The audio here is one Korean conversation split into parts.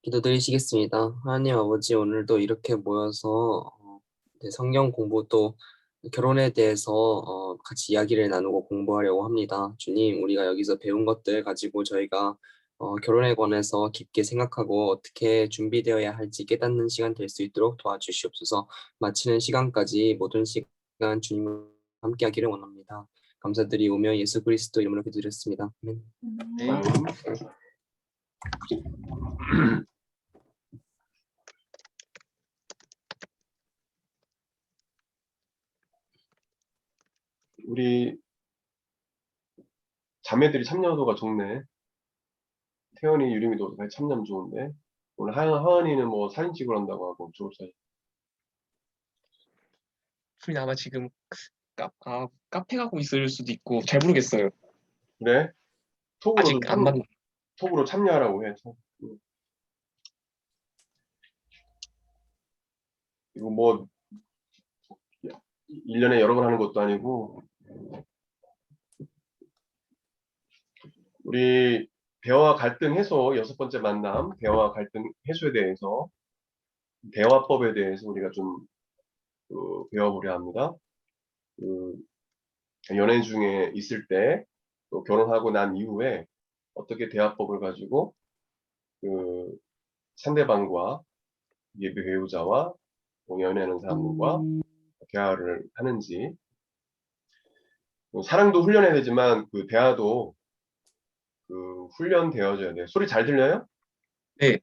기도드리시겠습니다. 하나님 아버지, 오늘도 이렇게 모여서 성경 공부 또 결혼에 대해서 같이 이야기를 나누고 공부하려고 합니다. 주님, 우리가 여기서 배운 것들 가지고 저희가 결혼에 관해서 깊게 생각하고 어떻게 준비되어야 할지 깨닫는 시간 될 수 있도록 도와주시옵소서. 마치는 시간까지 모든 시간 주님과 함께 하기를 원합니다. 감사드리오며 예수 그리스도 이름으로 기도드렸습니다. 아멘. 네. 우리 자매들이 참여도가 좋네. 태연이, 유림이도 참여하면 좋은데. 오늘 하은이는 뭐 사진 찍으러 한다고 하고 좋을 수빈 아마 지금 카페 가고 있을 수도 있고 잘 모르겠어요. 그래? 아직 안 만. 톡으로 참여하라고 해. 이거 뭐 1년에 여러 번 하는 것도 아니고. 우리 대화 갈등 해소 6번째 만남, 대화 갈등 해소에 대해서, 대화법에 대해서 우리가 좀 배워보려 합니다. 연애 중에 있을 때, 또 결혼하고 난 이후에 어떻게 대화법을 가지고 상대방과 예비 배우자와 연애하는 사람과 대화를 하는지. 사랑도 훈련해야 되지만 대화도 훈련되어져야 돼요. 소리 잘 들려요? 네.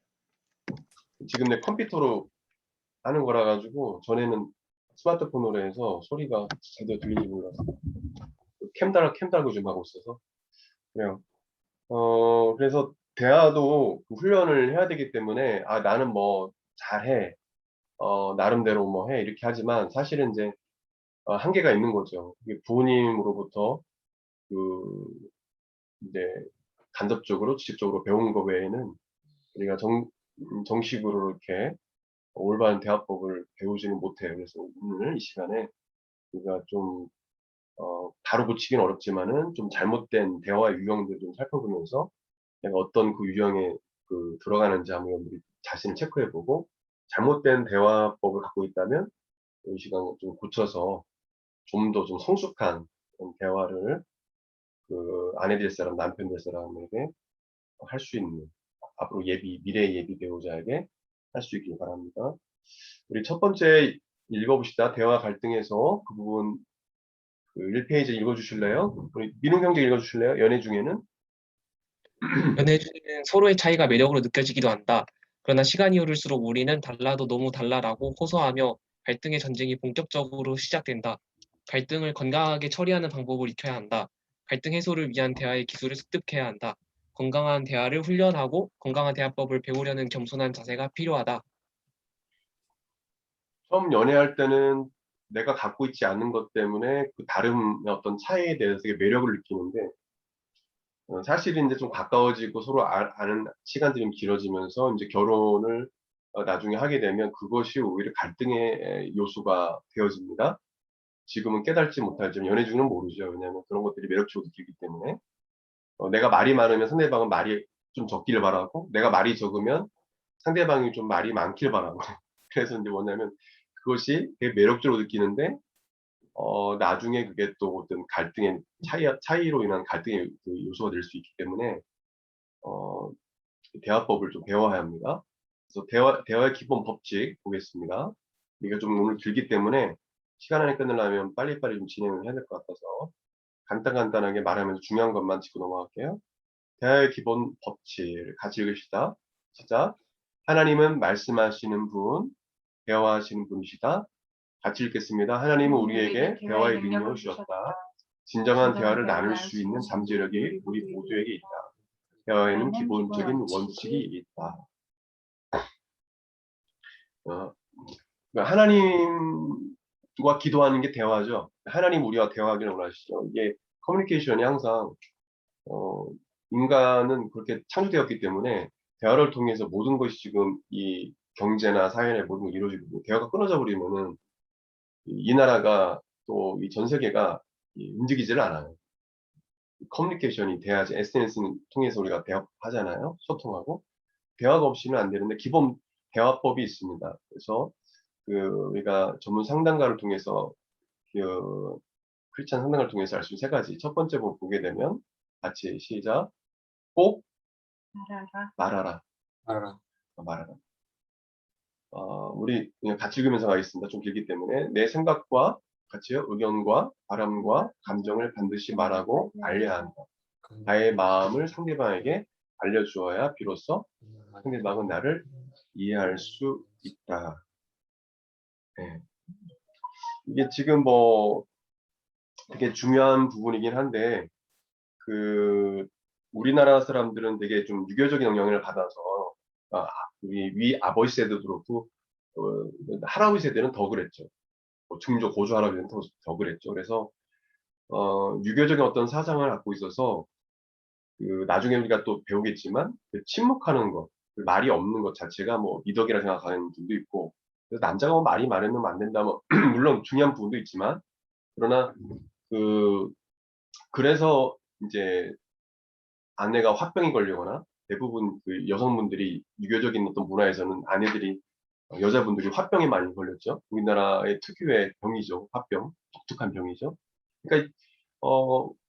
지금 내 컴퓨터로 하는 거라 가지고 전에는 스마트폰으로 해서 소리가 제대로 들리지 몰라서 캠 달고 좀 하고 있어서 그래요. 그래서 대화도 훈련을 해야 되기 때문에 나는 뭐 잘해, 나름대로 뭐 해 이렇게 하지만 사실은 이제 한계가 있는 거죠. 이게 부모님으로부터 이제 간접적으로 직접적으로 배운 거 외에는 우리가 정식으로 이렇게 올바른 대화법을 배우지는 못해요. 그래서 오늘 이 시간에 우리가 좀 바로 고치기는 어렵지만은 좀 잘못된 대화의 유형들 좀 살펴보면서 내가 어떤 유형에 들어가는지 한번 우리 자신을 체크해보고 잘못된 대화법을 갖고 있다면 이 시간 좀 고쳐서 좀 더 좀 성숙한 대화를 아내 될 사람, 남편 될 사람에게 할 수 있는, 앞으로 미래 예비 배우자에게 할 수 있길 바랍니다. 우리 첫 번째 읽어봅시다. 대화 갈등에서 그 부분 1페이지 읽어주실래요? 우리 민웅 형제 읽어주실래요? 연애 중에는? 연애 중에는 서로의 차이가 매력으로 느껴지기도 한다. 그러나 시간이 흐를수록 우리는 달라도 너무 달라라고 호소하며 갈등의 전쟁이 본격적으로 시작된다. 갈등을 건강하게 처리하는 방법을 익혀야 한다. 갈등 해소를 위한 대화의 기술을 습득해야 한다. 건강한 대화를 훈련하고 건강한 대화법을 배우려는 겸손한 자세가 필요하다. 처음 연애할 때는 내가 갖고 있지 않는 것 때문에 다름의 어떤 차이에 대해서 되게 매력을 느끼는데 사실 이제 좀 가까워지고 서로 아는 시간들이 좀 길어지면서 이제 결혼을 나중에 하게 되면 그것이 오히려 갈등의 요소가 되어집니다. 지금은 깨달지 못하지만 연애 중에는 모르죠. 왜냐하면 그런 것들이 매력적으로 느끼기 때문에 내가 말이 많으면 상대방은 말이 좀 적기를 바라고 내가 말이 적으면 상대방이 좀 말이 많길 바라고 그래서 이제 뭐냐면 그것이 되게 매력적으로 느끼는데 나중에 그게 또 어떤 갈등의 차이로 인한 갈등의 요소가 될 수 있기 때문에 대화법을 좀 배워야 합니다. 그래서 대화의 기본 법칙 보겠습니다. 이게 좀 오늘 길기 때문에 시간 안에 끝내려면 빨리빨리 좀 진행을 해야 될 것 같아서 간단하게 말하면서 중요한 것만 짚고 넘어갈게요. 대화의 기본 법칙을 같이 읽읍시다. 시작. 하나님은 말씀하시는 분, 대화하시는 분이시다. 같이 읽겠습니다. 하나님은 우리에게 대화의 능력을 주셨다. 진정한 대화를 나눌 수 있는 잠재력이 우리 모두에게 있다. 대화에는 기본적인 원칙이 있다. 하나님과 기도하는 게 대화죠. 하나님 우리와 대화하기를 원하시죠. 이게 커뮤니케이션이 항상 인간은 그렇게 창조되었기 때문에 대화를 통해서 모든 것이 지금 이 경제나 사회나 모든 게 이루어지고 대화가 끊어져 버리면은 이 나라가 또 이 전 세계가 움직이지를 않아요. 커뮤니케이션이 돼야지 SNS를 통해서 우리가 대화하잖아요. 소통하고. 대화가 없이는 안 되는데 기본 대화법이 있습니다. 그래서 우리가 전문 상담가를 통해서 그 크리스찬 상담가를 통해서 알 수 있는 세 가지. 첫 번째 보게 되면 같이 시작. 꼭 말하라. 말하라. 알아. 말하라. 우리 그냥 같이 읽으면서 가겠습니다. 좀 길기 때문에 내 생각과 같이요. 의견과 바람과 감정을 반드시 말하고 알려야 한다. 나의 마음을 상대방에게 알려주어야 비로소 상대방은 나를 이해할 수 있다. 네. 이게 지금 뭐 되게 중요한 부분이긴 한데 우리나라 사람들은 되게 좀 유교적인 영향을 받아서 우리 위 아버지 세대도 그렇고 할아버지 세대는 더 그랬죠. 뭐 중조 고조 할아버지는 더 그랬죠. 그래서 유교적인 어떤 사상을 갖고 있어서 나중에 우리가 또 배우겠지만 침묵하는 것, 말이 없는 것 자체가 뭐 미덕이라 생각하는 분도 있고, 그래서 남자가 뭐 말이 많으면 안 된다, 뭐 물론 중요한 부분도 있지만, 그러나 그래서 이제 아내가 화병이 걸리거나 대부분 여성분들이 유교적인 어떤 문화에서는 아내들이 여자분들이 화병에 많이 걸렸죠. 우리나라의 특유의 병이죠, 화병, 독특한 병이죠. 그러니까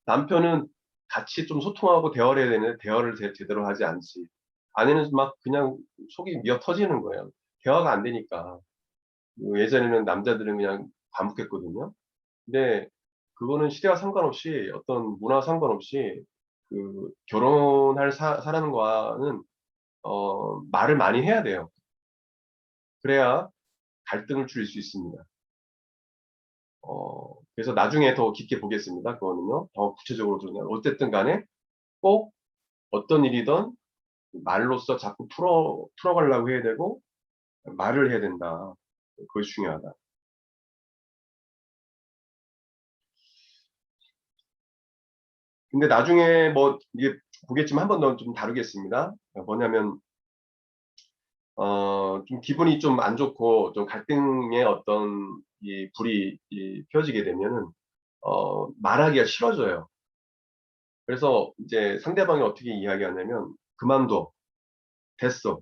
남편은 같이 좀 소통하고 대화를 해야 되는데 대화를 제대로 하지 않지. 아내는 막 그냥 속이 미어 터지는 거예요. 대화가 안 되니까. 예전에는 남자들은 그냥 반복했거든요. 근데 그거는 시대와 상관없이 어떤 문화 상관없이 결혼할 사람과는 말을 많이 해야 돼요. 그래야 갈등을 줄일 수 있습니다. 그래서 나중에 더 깊게 보겠습니다. 그거는요. 더 구체적으로 들으면 어쨌든 간에 꼭 어떤 일이든 말로써 자꾸 풀어가려고 해야 되고 말을 해야 된다. 그것이 중요하다. 근데 나중에 뭐 이게 보겠지만 한 번 더 좀 다루겠습니다. 뭐냐면 좀 기분이 좀 안 좋고 좀 갈등의 어떤 이 불이 펴지게 되면은 말하기가 싫어져요. 그래서 이제 상대방이 어떻게 이야기하냐면 그만둬, 됐어,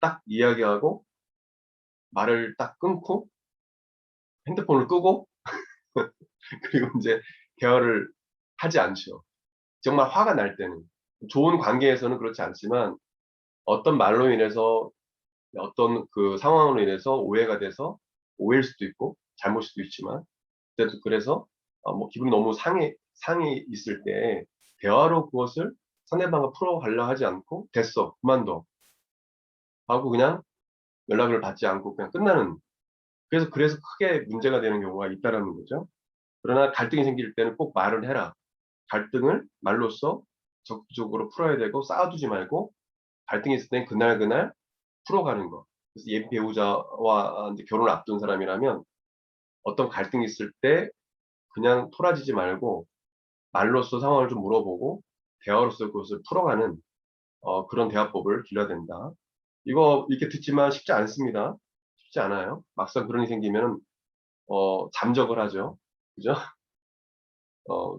딱 이야기하고 말을 딱 끊고 핸드폰을 끄고 그리고 이제 대화를 하지 않죠. 정말 화가 날 때는. 좋은 관계에서는 그렇지 않지만 어떤 말로 인해서 어떤 상황으로 인해서 오해가 돼서 오해일 수도 있고 잘못일 수도 있지만 그래서 뭐 기분이 너무 상해 있을 때 대화로 그것을 상대방과 풀어가려 하지 않고 됐어, 그만둬 하고 그냥 연락을 받지 않고 그냥 끝나는. 그래서 크게 문제가 되는 경우가 있다라는 거죠. 그러나 갈등이 생길 때는 꼭 말을 해라. 갈등을 말로써 적극적으로 풀어야 되고 쌓아두지 말고 갈등이 있을 땐 그날 풀어가는 거. 그래서 옛 배우자와 이제 결혼을 앞둔 사람이라면 어떤 갈등이 있을 때 그냥 토라지지 말고 말로써 상황을 좀 물어보고 대화로서 그것을 풀어가는 그런 대화법을 길러야 된다. 이거 이렇게 듣지만 쉽지 않습니다. 쉽지 않아요. 막상 그런 일이 생기면 잠적을 하죠. 그죠?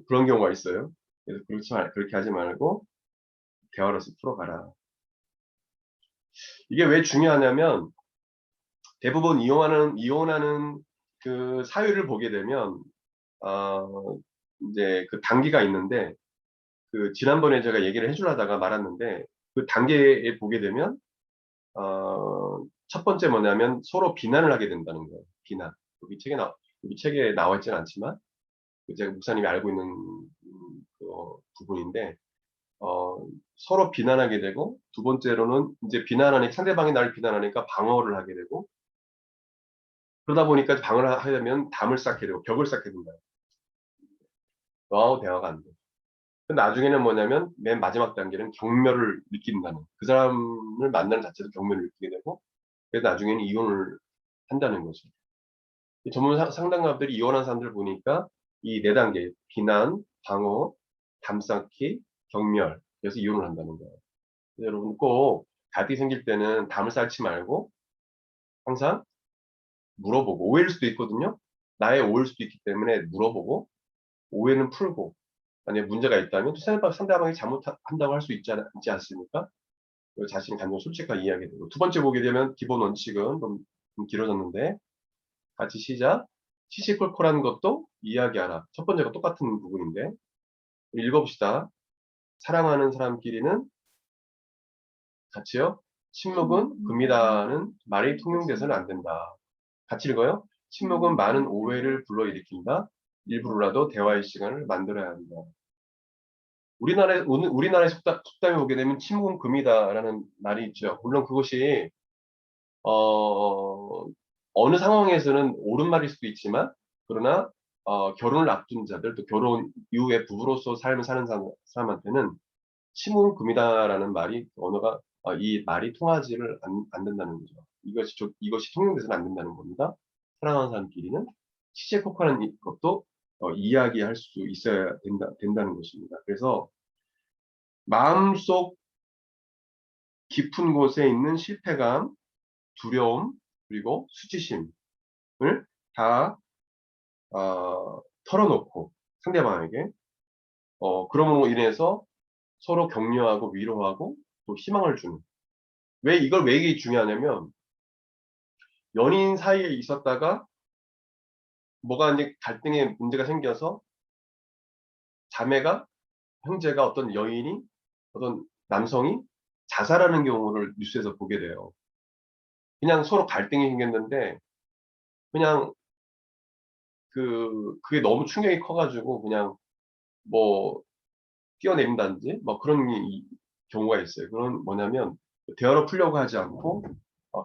그런 경우가 있어요. 그래서 그렇게 하지 말고 대화로서 풀어가라. 이게 왜 중요하냐면 대부분 이혼하는 그 사유를 보게 되면 이제 그 단계가 있는데 지난번에 제가 얘기를 해주려다가 말았는데 그 단계에 보게 되면 첫 번째 뭐냐면 서로 비난을 하게 된다는 거예요. 비난. 여기 책에 나와 있지는 않지만 제가 목사님이 알고 있는 부분인데 서로 비난하게 되고 두 번째로는 이제 상대방이 나를 비난하니까 방어를 하게 되고 그러다 보니까 방어를 하려면 담을 쌓게 되고 벽을 쌓게 된다. 너하고 대화가 안 돼. 나중에는 뭐냐면 맨 마지막 단계는 경멸을 느낀다는 그 사람을 만나는 자체도 경멸을 느끼게 되고 그래서 나중에는 이혼을 한다는 거죠. 전문 상담가들이 이혼한 사람들 보니까 이 네 단계 비난, 방어, 담쌓기, 경멸 그래서 이혼을 한다는 거예요. 여러분 꼭 갈등이 생길 때는 담을 쌓지 말고 항상 물어보고 오해일 수도 있거든요. 나의 오해일 수도 있기 때문에 물어보고 오해는 풀고 만약에 문제가 있다면 또 상대방이 잘못한다고 할 수 있지 않습니까? 그리고 자신의 감정을 솔직하게 이야기해야 되고, 두 번째 보게 되면 기본 원칙은 좀 길어졌는데, 같이 시작. 시시콜콜한 것도 이야기하라. 첫 번째가 똑같은 부분인데, 읽어봅시다. 사랑하는 사람끼리는 같이요. 침묵은 금이다는 말이 통용돼서는 안 된다. 같이 읽어요. 침묵은 많은 오해를 불러일으킨다. 일부러라도 대화의 시간을 만들어야 한다. 우리나라의 속담에 보게 되면 침묵은 금이다라는 말이 있죠. 물론 그것이 어, 어느 상황에서는 옳은 말일 수도 있지만, 그러나 결혼을 앞둔 자들, 또 결혼 이후에 부부로서 삶을 사는 사람한테는 침묵은 금이다라는 말이, 언어가 이 말이 통하지를 안 된다는 거죠. 이것이 통용돼서는 안 된다는 겁니다. 사랑하는 사람끼리는 시시콜콜한 것도 이야기할 수 있어야 된다는 것입니다. 그래서 마음속 깊은 곳에 있는 실패감, 두려움, 그리고 수치심을 다 털어놓고 상대방에게 그럼으로 인해서 서로 격려하고 위로하고 또 희망을 주는. 왜 이게 중요하냐면, 연인 사이에 있었다가 뭐가 이제 갈등의 문제가 생겨서 자매가, 형제가, 어떤 여인이, 어떤 남성이 자살하는 경우를 뉴스에서 보게 돼요. 그냥 서로 갈등이 생겼는데, 그냥 그게 너무 충격이 커가지고 그냥 뭐 뛰어내린다든지 뭐 그런 경우가 있어요. 그건 뭐냐면, 대화로 풀려고 하지 않고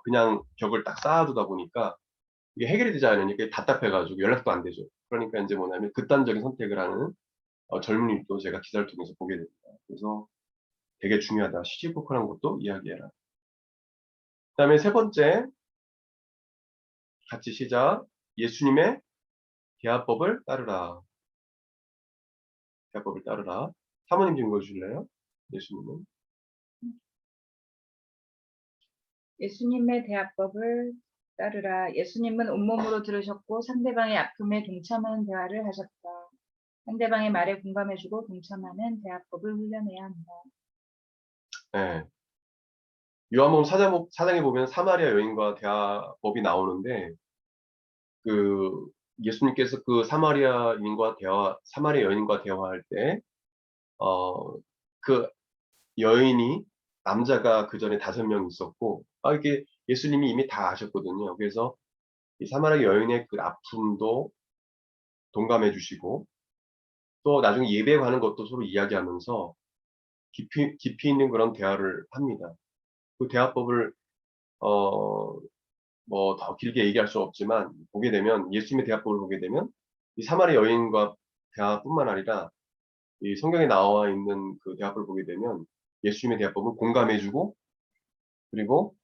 그냥 벽을 딱 쌓아두다 보니까 이게 해결이 되지 않으니까 답답해가지고 연락도 안 되죠. 그러니까 이제 뭐냐면 극단적인 선택을 하는 젊은이도 제가 기사를 통해서 보게 됩니다. 그래서 되게 중요하다. 시시콜콜한 것도 이야기해라. 그다음에 세 번째, 같이 시작. 예수님의 대화법을 따르라. 대화법을 따르라. 사모님 좀 읽어주실래요? 예수님은. 예수님의 대화법을 따르라. 예수님은 온몸으로 들으셨고 상대방의 아픔에 동참하는 대화를 하셨다. 상대방의 말에 공감해주고 동참하는 대화법을 훈련해야 한다. 네. 요한복음 4장에 보면 사마리아 여인과 대화법이 나오는데, 그 예수님께서 그 사마리아 여인과 대화할 때, 그 여인이, 남자가 그 전에 5명 있었고, 이게 예수님이 이미 다 아셨거든요. 그래서 이 사마리아 여인의 그 아픔도 동감해 주시고, 또 나중에 예배에 관한 것도 서로 이야기하면서 깊이 있는 그런 대화를 합니다. 그 대화법을 뭐 더 길게 얘기할 수 없지만, 보게 되면 예수님의 대화법을 보게 되면 이 사마리아 여인과 대화뿐만 아니라 이 성경에 나와 있는 그 대화법을 보게 되면 예수님의 대화법은 공감해주고, 그리고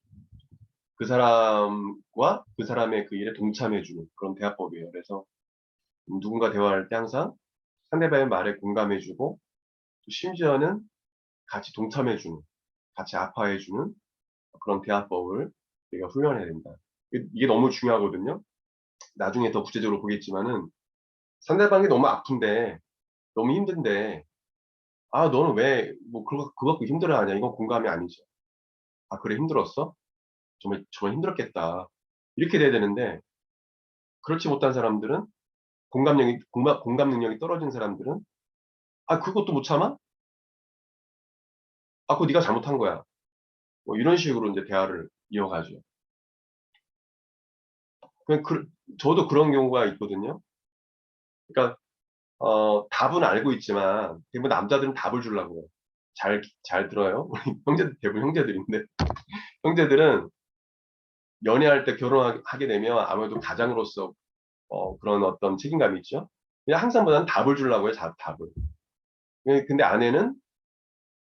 그 사람과 그 사람의 그 일에 동참해주는 그런 대화법이에요. 그래서 누군가 대화할 때 항상 상대방의 말에 공감해주고, 또 심지어는 같이 동참해주는, 같이 아파해주는 그런 대화법을 우리가 훈련해야 된다. 이게 너무 중요하거든요. 나중에 더 구체적으로 보겠지만은, 상대방이 너무 아픈데, 너무 힘든데, 너는 왜 뭐 그거 갖고 힘들어하냐? 이건 공감이 아니죠. 그래, 힘들었어? 정말 힘들었겠다. 이렇게 돼야 되는데, 그렇지 못한 사람들은, 공감 능력이 떨어진 사람들은, 그것도 못 참아? 그거 네가 잘못한 거야. 뭐 이런 식으로 이제 대화를 이어가죠. 그냥 저도 그런 경우가 있거든요. 그러니까 답은 알고 있지만 대부분 남자들은 답을 주려고 해요. 잘 들어요. 우리 대부분 형제들인데, 형제들은 연애할 때 결혼하게 되면 아무래도 가장으로서 그런 어떤 책임감이 있죠. 그냥 항상 답을 주려고 해요. 답을. 근데 아내는,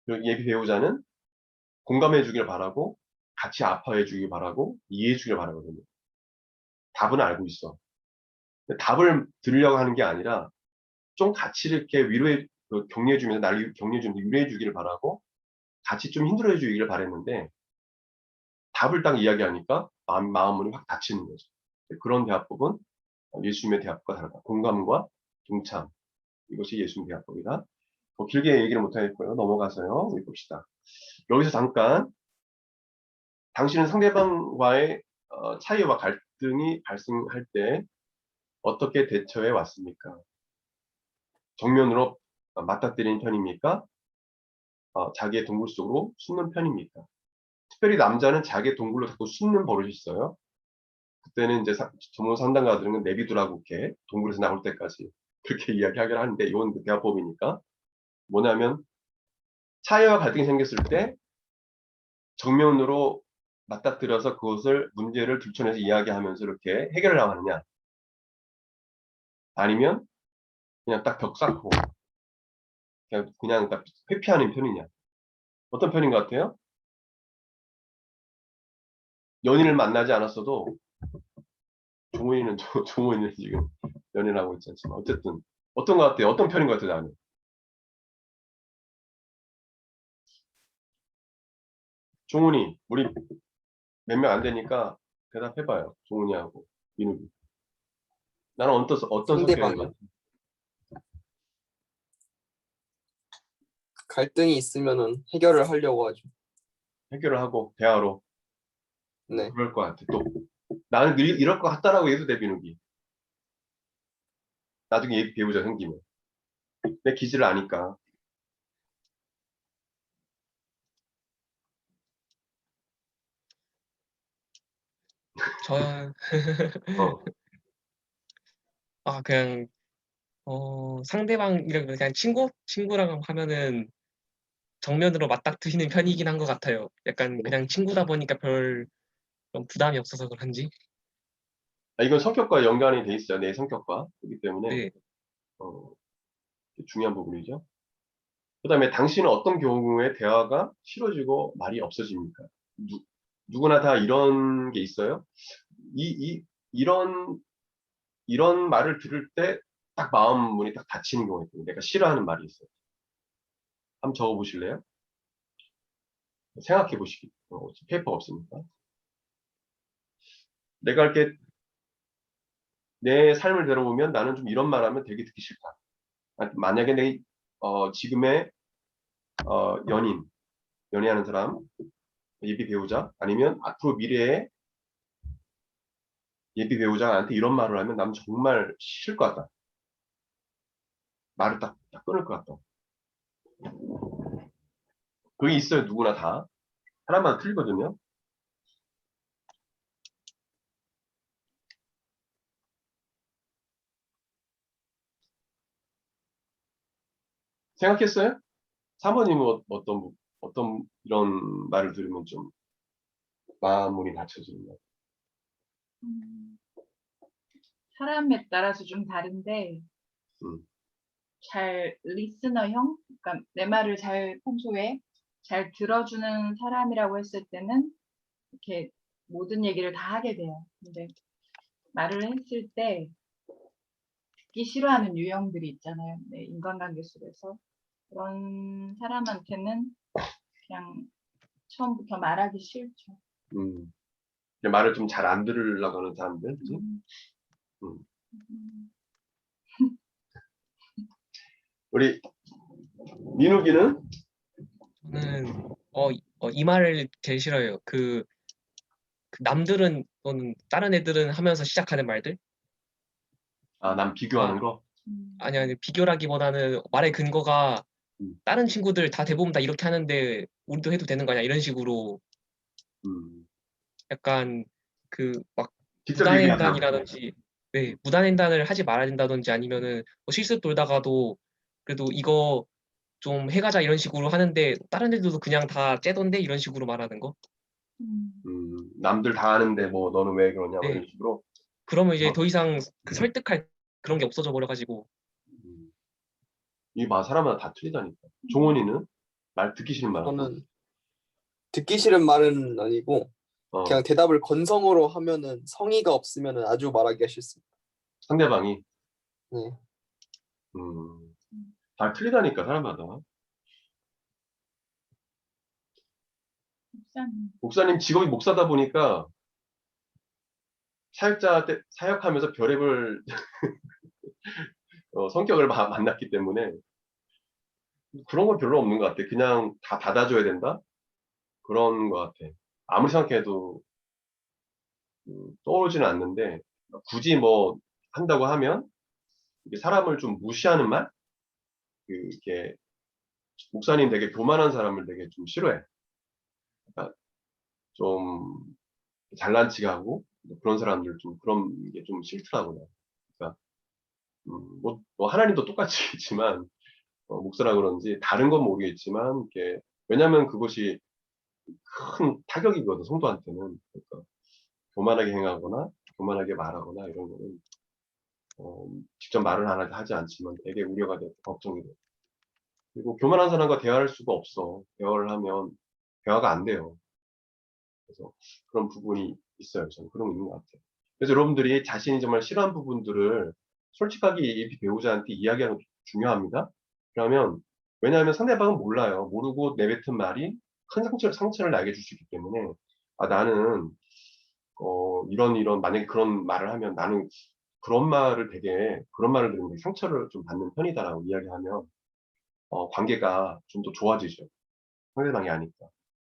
그 예비 배우자는 공감해 주길 바라고, 같이 아파해 주길 바라고, 이해해 주길 바라거든요. 답은 알고 있어. 근데 답을 들으려고 하는 게 아니라 좀 같이 이렇게 격려해 주면서, 날 격려해 주면서 위로해 주기를 바라고, 같이 좀 힘들어해 주기를 바랬는데, 답을 딱 이야기하니까 마음문이 확 닫히는 거죠. 그런 대화법은 예수님의 대화법과 다르다. 공감과 동참. 이것이 예수님 대화법이다. 더 길게 얘기를 못하겠고요. 넘어가서요. 우리 봅시다. 여기서 잠깐 당신은 상대방과의 차이와 갈등이 발생할 때 어떻게 대처해 왔습니까? 정면으로 맞닥뜨리는 편입니까? 자기의 동굴 속으로 숨는 편입니까? 특별히 남자는 자기의 동굴로 자꾸 숨는 버릇이 있어요. 그때는 이제 전문 상담가들은 내비두라고 이렇게 동굴에서 나올 때까지 그렇게 이야기하긴 하는데 이건 대화법이니까 뭐냐면 차이와 갈등이 생겼을 때 정면으로 맞닥뜨려서 그것을 문제를 들춰내서 이야기하면서 이렇게 해결을 하느냐 아니면 그냥 딱 벽 쌓고 그냥 딱 회피하는 편이냐 어떤 편인 것 같아요? 연인을 만나지 않았어도 종훈이는 종훈이는 지금 연애를 하고 있지 않지만 어쨌든 어떤 것 같아요? 어떤 편인 것 같아요? 나는 종훈이 우리 몇 명 안 되니까 대답해봐요. 종훈이하고 민욱이. 나는 어떤 성격인 것 상대방이요. 같아? 갈등이 있으면은 해결을 하려고 하죠. 해결을 하고 대화로 네. 그럴 것 같아. 또 나는 이럴 것 같다라고 해도 돼 민욱이. 나중에 예비 배우자 생기면 내 기질을 아니까. 저, 어. 그냥, 상대방이랑 그냥 친구랑 하면은 정면으로 맞닥뜨리는 편이긴 한 것 같아요. 약간 그래? 그냥 친구다 보니까 별 그런 부담이 없어서 그런지. 이건 성격과 연관이 돼 있어요. 내 성격과. 그렇기 때문에 네. 어, 중요한 부분이죠. 그다음에 당신은 어떤 경우에 대화가 싫어지고 말이 없어집니까? 누구나 다 이런 게 있어요. 이런 말을 들을 때 딱 마음 문이 딱 닫히는 경우가 있거든요. 내가 싫어하는 말이 있어요. 한번 적어 보실래요? 생각해 보시기. 페이퍼가 없으니까. 내가 이렇게 내 삶을 들어보면 나는 좀 이런 말하면 되게 듣기 싫다. 만약에 내 지금의 연애하는 사람, 예비 배우자, 아니면 앞으로 미래의 예비 배우자가 나한테 이런 말을 하면 나는 정말 싫을 것 같다. 말을 딱 끊을 것 같다. 그게 있어요, 누구나 다. 사람마다 틀리거든요. 생각했어요? 사모님은 어떤 이런 말을 들으면 좀 마음문이 닫혀지는 거예요. 음, 사람에 따라서 좀 다른데 음, 잘 리스너형, 그러니까 내 말을 잘 평소에 잘 들어주는 사람이라고 했을 때는 이렇게 모든 얘기를 다 하게 돼요. 근데 말을 했을 때 듣기 싫어하는 유형들이 있잖아요. 네, 인간관계 속에서 그런 사람한테는 그냥 처음부터 말하기 싫죠. 음. 말을 좀 잘 안 들으려고 하는 사람들, 그지? 음, 음. 음. 우리 민욱이는 저는, 이 말을 제일 싫어해요. 그 남들은, 또는 다른 애들은 하면서 시작하는 말들? 남 아, 비교하는 거. 아니, 비교라기보다는 말의 근거가 음, 다른 친구들 다 대부분 다 이렇게 하는데 우리도 해도 되는 거냐 이런 식으로 음. 약간 막 직접 얘기하죠. 무단횡단이라든지, 네, 무단횡단을 하지 말아야 된다든지 아니면은 뭐 실습 돌다가도 그래도 이거 좀 해가자 이런 식으로 하는데 다른 애들도 그냥 다 째던데 이런 식으로 말하는 거. 음, 남들 다 하는데 뭐 너는 왜 그러냐 뭐 네, 이런 식으로. 그러면 이제 막, 더 이상 그 설득할 그런 게 없어져 버려가지고. 음. 이 사람마다 다 틀리다니까. 음, 종원이는 말 듣기 싫은 말 하고, 저는 듣기 싫은 말은 아니고 그냥 어, 대답을 건성으로 하면은 성의가 없으면은 아주 말하기가 싫습니다. 상대방이, 네. 음, 다 틀리다니까, 사람마다. 목사님. 목사님 직업이 목사다 보니까 사역하면서 별의별 성격을 만났기 때문에 그런 건 별로 없는 것 같아. 그냥 다 받아줘야 된다? 그런 것 같아. 아무리 생각해도 떠오르지는 않는데 굳이 뭐 한다고 하면 이게 사람을 좀 무시하는 말? 이게 목사님 되게 교만한 사람을 되게 좀 싫어해. 그러니까 좀 잘난 척하고 그런 사람들 좀 그런 게 좀 싫더라고요. 그러니까 뭐 하나님도 똑같이겠지만 목사라 그런지 다른 건 모르겠지만 이게 왜냐하면 그것이 큰 타격이거든 성도한테는. 그러니까 교만하게 행하거나 교만하게 말하거나 이런 거는 직접 말을 하지 않지만 되게 우려가 되고 걱정이 돼. 그리고 교만한 사람과 대화할 수가 없어. 대화를 하면 대화가 안 돼요. 그래서 그런 부분이 있어요. 저는 그런 거 있는 것 같아요. 그래서 여러분들이 자신이 정말 싫어하는 부분들을 솔직하게 이 배우자한테 이야기하는 게 중요합니다. 그러면 왜냐하면 상대방은 몰라요. 모르고 내뱉은 말이 큰 상처를 나게 줄 수 있기 때문에 아 나는 이런 만약에 그런 말을 하면 나는 그런 말을 들으면 되게 상처를 좀 받는 편이다라고 이야기하면 관계가 좀 더 좋아지죠. 상대방이 아니까.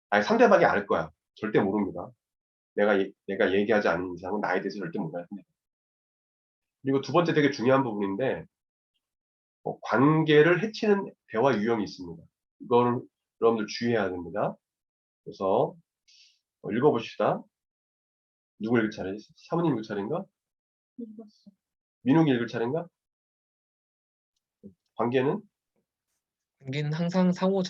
아니 상대방이 알 거야. 절대 모릅니다. 내가 얘기하지 않는 이상은 나에 대해서 절대 몰라요. 그리고 두 번째 되게 중요한 부분인데, 관계를 해치는 대화 유형이 있습니다. 이거를 여러분들 주의해야 됩니다. 그래서, 읽어봅시다. 누구 읽을 차례지? 사모님 읽을 차례인가? 읽었어. 민욱이 읽을 차례인가? 관계는? 관계는 항상 상호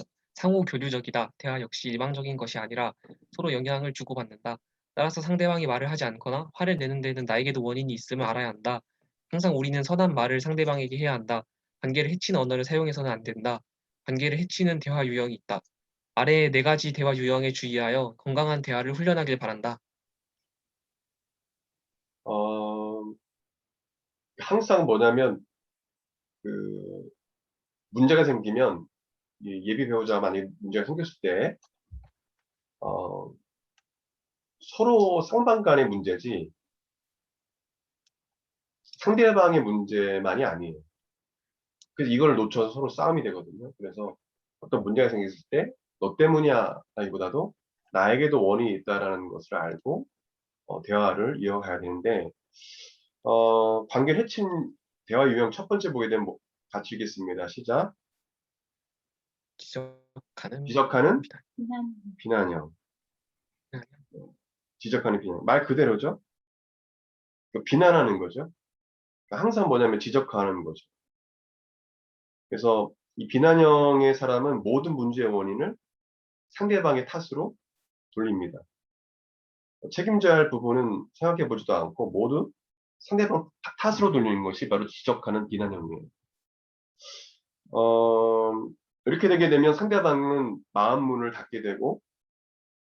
교류적이다. 대화 역시 일방적인 것이 아니라 서로 영향을 주고받는다. 따라서 상대방이 말을 하지 않거나 화를 내는 데는 나에게도 원인이 있음을 알아야 한다. 항상 우리는 선한 말을 상대방에게 해야 한다. 관계를 해치는 언어를 사용해서는 안 된다. 관계를 해치는 대화 유형이 있다. 아래의 네 가지 대화 유형에 주의하여 건강한 대화를 훈련하길 바란다. 어, 항상 뭐냐면, 그, 문제가 생기면, 예비 배우자가 만약에 문제가 생겼을 때, 어, 서로 상방 간의 문제지, 상대방의 문제만이 아니에요. 그래서 이걸 놓쳐서 서로 싸움이 되거든요. 그래서 어떤 문제가 생겼을 때 너 때문이야 라기보다도 나에게도 원인이 있다라는 것을 알고 대화를 이어가야 되는데 관계를 해친 대화 유형 첫 번째 보게 되면 같이 읽겠습니다. 시작. 지적하는 지적하는 그냥 비난형. 지적하는 비난. 말 그대로죠. 비난하는 거죠. 그러니까 항상 뭐냐면 지적하는 거죠. 그래서 이 비난형의 사람은 모든 문제의 원인을 상대방의 탓으로 돌립니다. 책임져야 할 부분은 생각해 보지도 않고 모두 상대방 탓으로 돌리는 것이 바로 지적하는 비난형이에요. 이렇게 되게 되면 상대방은 마음 문을 닫게 되고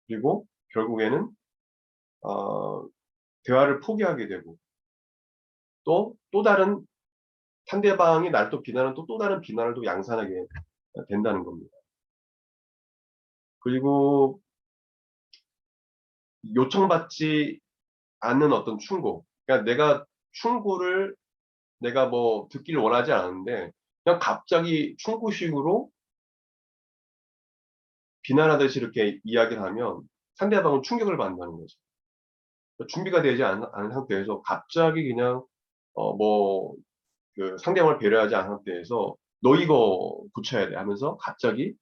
그리고 결국에는 대화를 포기하게 되고 또 다른 상대방이 날 또 비난은 또 다른 비난을 또 양산하게 된다는 겁니다. 그리고 요청받지 않는 어떤 충고. 그러니까 내가 뭐 듣기를 원하지 않았는데 그냥 갑자기 충고식으로 비난하듯이 이렇게 이야기를 하면 상대방은 충격을 받는다는 거죠. 준비가 되지 않은 상태에서 갑자기 그냥 그 상대방을 배려하지 않은 상태에서 너 이거 고쳐야 돼 하면서 갑자기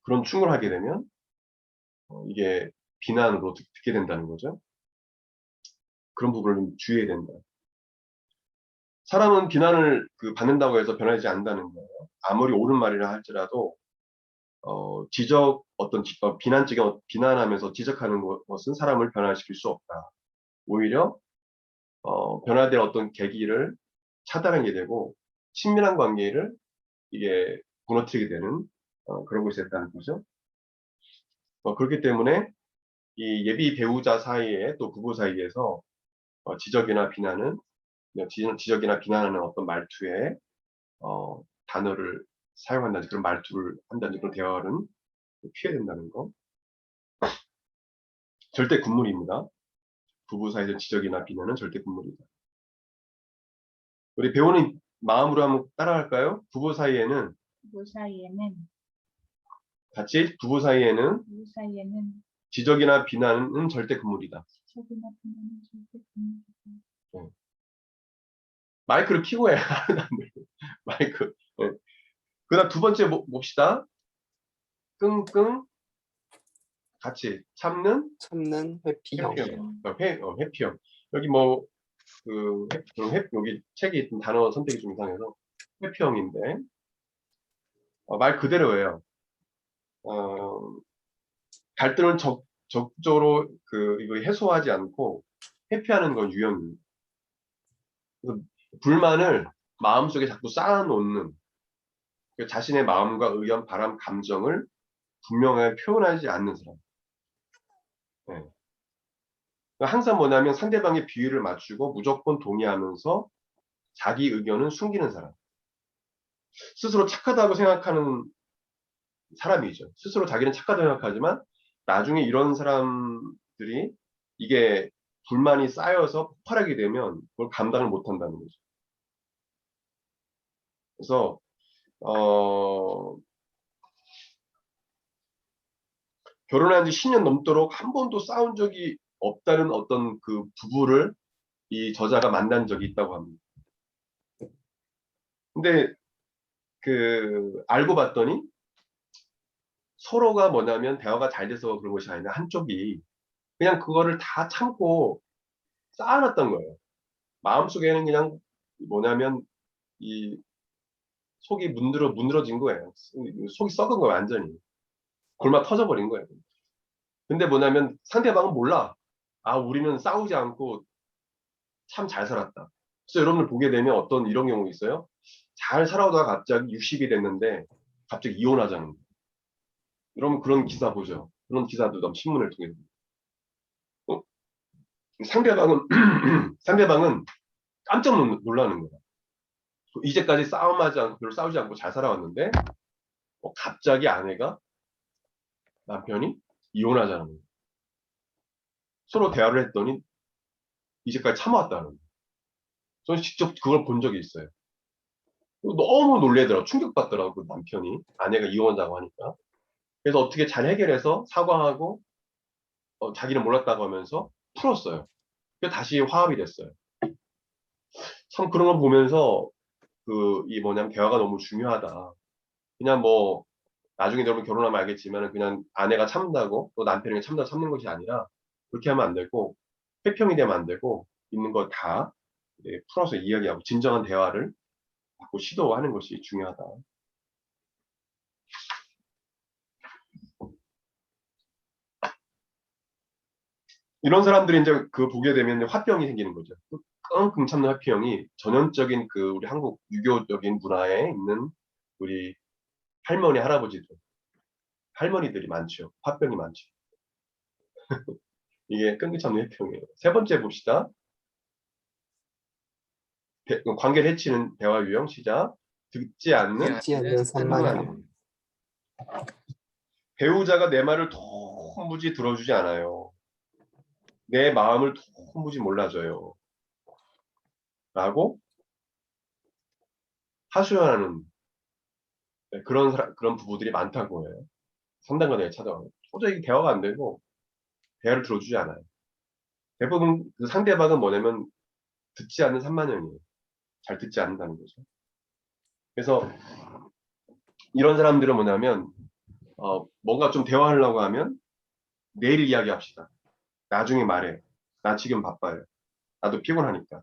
그런 충고를 하게 되면 이게 비난으로 듣게 된다는 거죠. 그런 부분을 좀 주의해야 된다. 사람은 비난을 받는다고 해서 변하지 않는다는 거예요. 아무리 옳은 말이라 할지라도 비난하면서 지적하는 것은 사람을 변화시킬 수 없다. 오히려 변화될 어떤 계기를 차단하게 되고 친밀한 관계를 이게 무너뜨리게 되는 그런 것이 됐다는 거죠. 그렇기 때문에 이 예비 배우자 사이에 또 부부 사이에서 지적이나 비난하는 어떤 말투에 단어를 사용한다든지 그런 말투를 한다든지 그런 대화는 피해야 된다는 거. 절대 금물입니다. 부부 사이에서 지적이나 비난은 절대 금물이다. 우리 배우는 마음으로 한번 따라갈까요? 부부 사이에는 같이 부부 사이에는 지적이나 비난은 절대 금물이다. 지적이나 비난은 절대 금물이다. 마이크를 켜고 해. 안 들려. 마이크. 네. 그다음 두 번째 봅시다. 끙끙 같이 참는 참는 회피형. 회피형. 회피형. 여기 뭐 여기 책에 있던 단어 선택이 좀 이상해서 회피형인데 말 그대로예요. 갈등을 적극적으로 이거 해소하지 않고 회피하는 건 유형이에요. 그래서 불만을 마음속에 자꾸 쌓아놓는 자신의 마음과 의견, 바람, 감정을 분명하게 표현하지 않는 사람. 네. 그러니까 항상 뭐냐면 상대방의 비위를 맞추고 무조건 동의하면서 자기 의견은 숨기는 사람. 스스로 착하다고 생각하는 사람이죠. 스스로 자기는 착하다고 생각하지만 나중에 이런 사람들이 이게 불만이 쌓여서 폭발하게 되면 그걸 감당을 못한다는 거죠. 그래서 결혼한 지 10년 넘도록 한 번도 싸운 적이 없다는 어떤 그 부부를 이 저자가 만난 적이 있다고 합니다. 근데 알고 봤더니 서로가 뭐냐면 대화가 잘 돼서 그런 것이 아니라 한쪽이 그냥 그거를 다 참고 쌓아놨던 거예요. 마음속에는 그냥 뭐냐면 이 속이 문드러진 거예요. 속이 썩은 거예요, 완전히. 골마 터져버린 거예요. 근데 뭐냐면 상대방은 몰라. 아, 우리는 싸우지 않고 참 잘 살았다. 그래서 여러분들 보게 되면 어떤 이런 경우 있어요. 잘 살아오다가 갑자기 60이 됐는데 갑자기 이혼하자는 거예요. 여러분 그런 기사 보죠. 그런 기사도 너무 신문을 통해. 상대방은 상대방은 깜짝 놀라는 거야. 이제까지 싸움하지 않고 별로 싸우지 않고 잘 살아왔는데 갑자기 남편이 이혼하자는 거예요. 서로 대화를 했더니 이제까지 참아왔다는 거예요. 저는 직접 그걸 본 적이 있어요. 너무 놀래더라고. 충격받더라고, 그 남편이. 아내가 이혼한다고 하니까. 그래서 어떻게 잘 해결해서 사과하고 자기는 몰랐다고 하면서 풀었어요. 그래서 다시 화합이 됐어요. 참 그런 걸 보면서 대화가 너무 중요하다. 그냥 뭐 나중에 여러분 결혼하면 알겠지만 그냥 아내가 참는다고 또 남편이 참는다고 참는 것이 아니라 그렇게 하면 안 되고 회평이 되면 안 되고 있는 거 다 풀어서 이야기하고 진정한 대화를 자꾸 시도하는 것이 중요하다. 이런 사람들이 이제 보게 되면 화병이 생기는 거죠. 끙끙 참는 화병이 전형적인 우리 한국 유교적인 문화에 있는 우리 할머니, 할머니들이 많죠. 화병이 많죠. 이게 끙끙 참는 화병이에요. 세 번째 봅시다. 관계를 해치는 대화 유형 시작. 듣지 않는 듣지 않는 산만형. 배우자가 내 말을 도무지 들어주지 않아요. 내 마음을 도무지 몰라줘요. 라고 하소연하는 그런 부부들이 많다고 해요. 상담가에 찾아와요. 도저히 대화가 안 되고 대화를 들어주지 않아요. 대부분 그 상대방은 뭐냐면 듣지 않는 산만형이에요. 잘 듣지 않는다는 거죠. 그래서 이런 사람들은 뭐냐면 뭔가 좀 대화하려고 하면 내일 이야기합시다. 나중에 말해. 나 지금 바빠요. 나도 피곤하니까.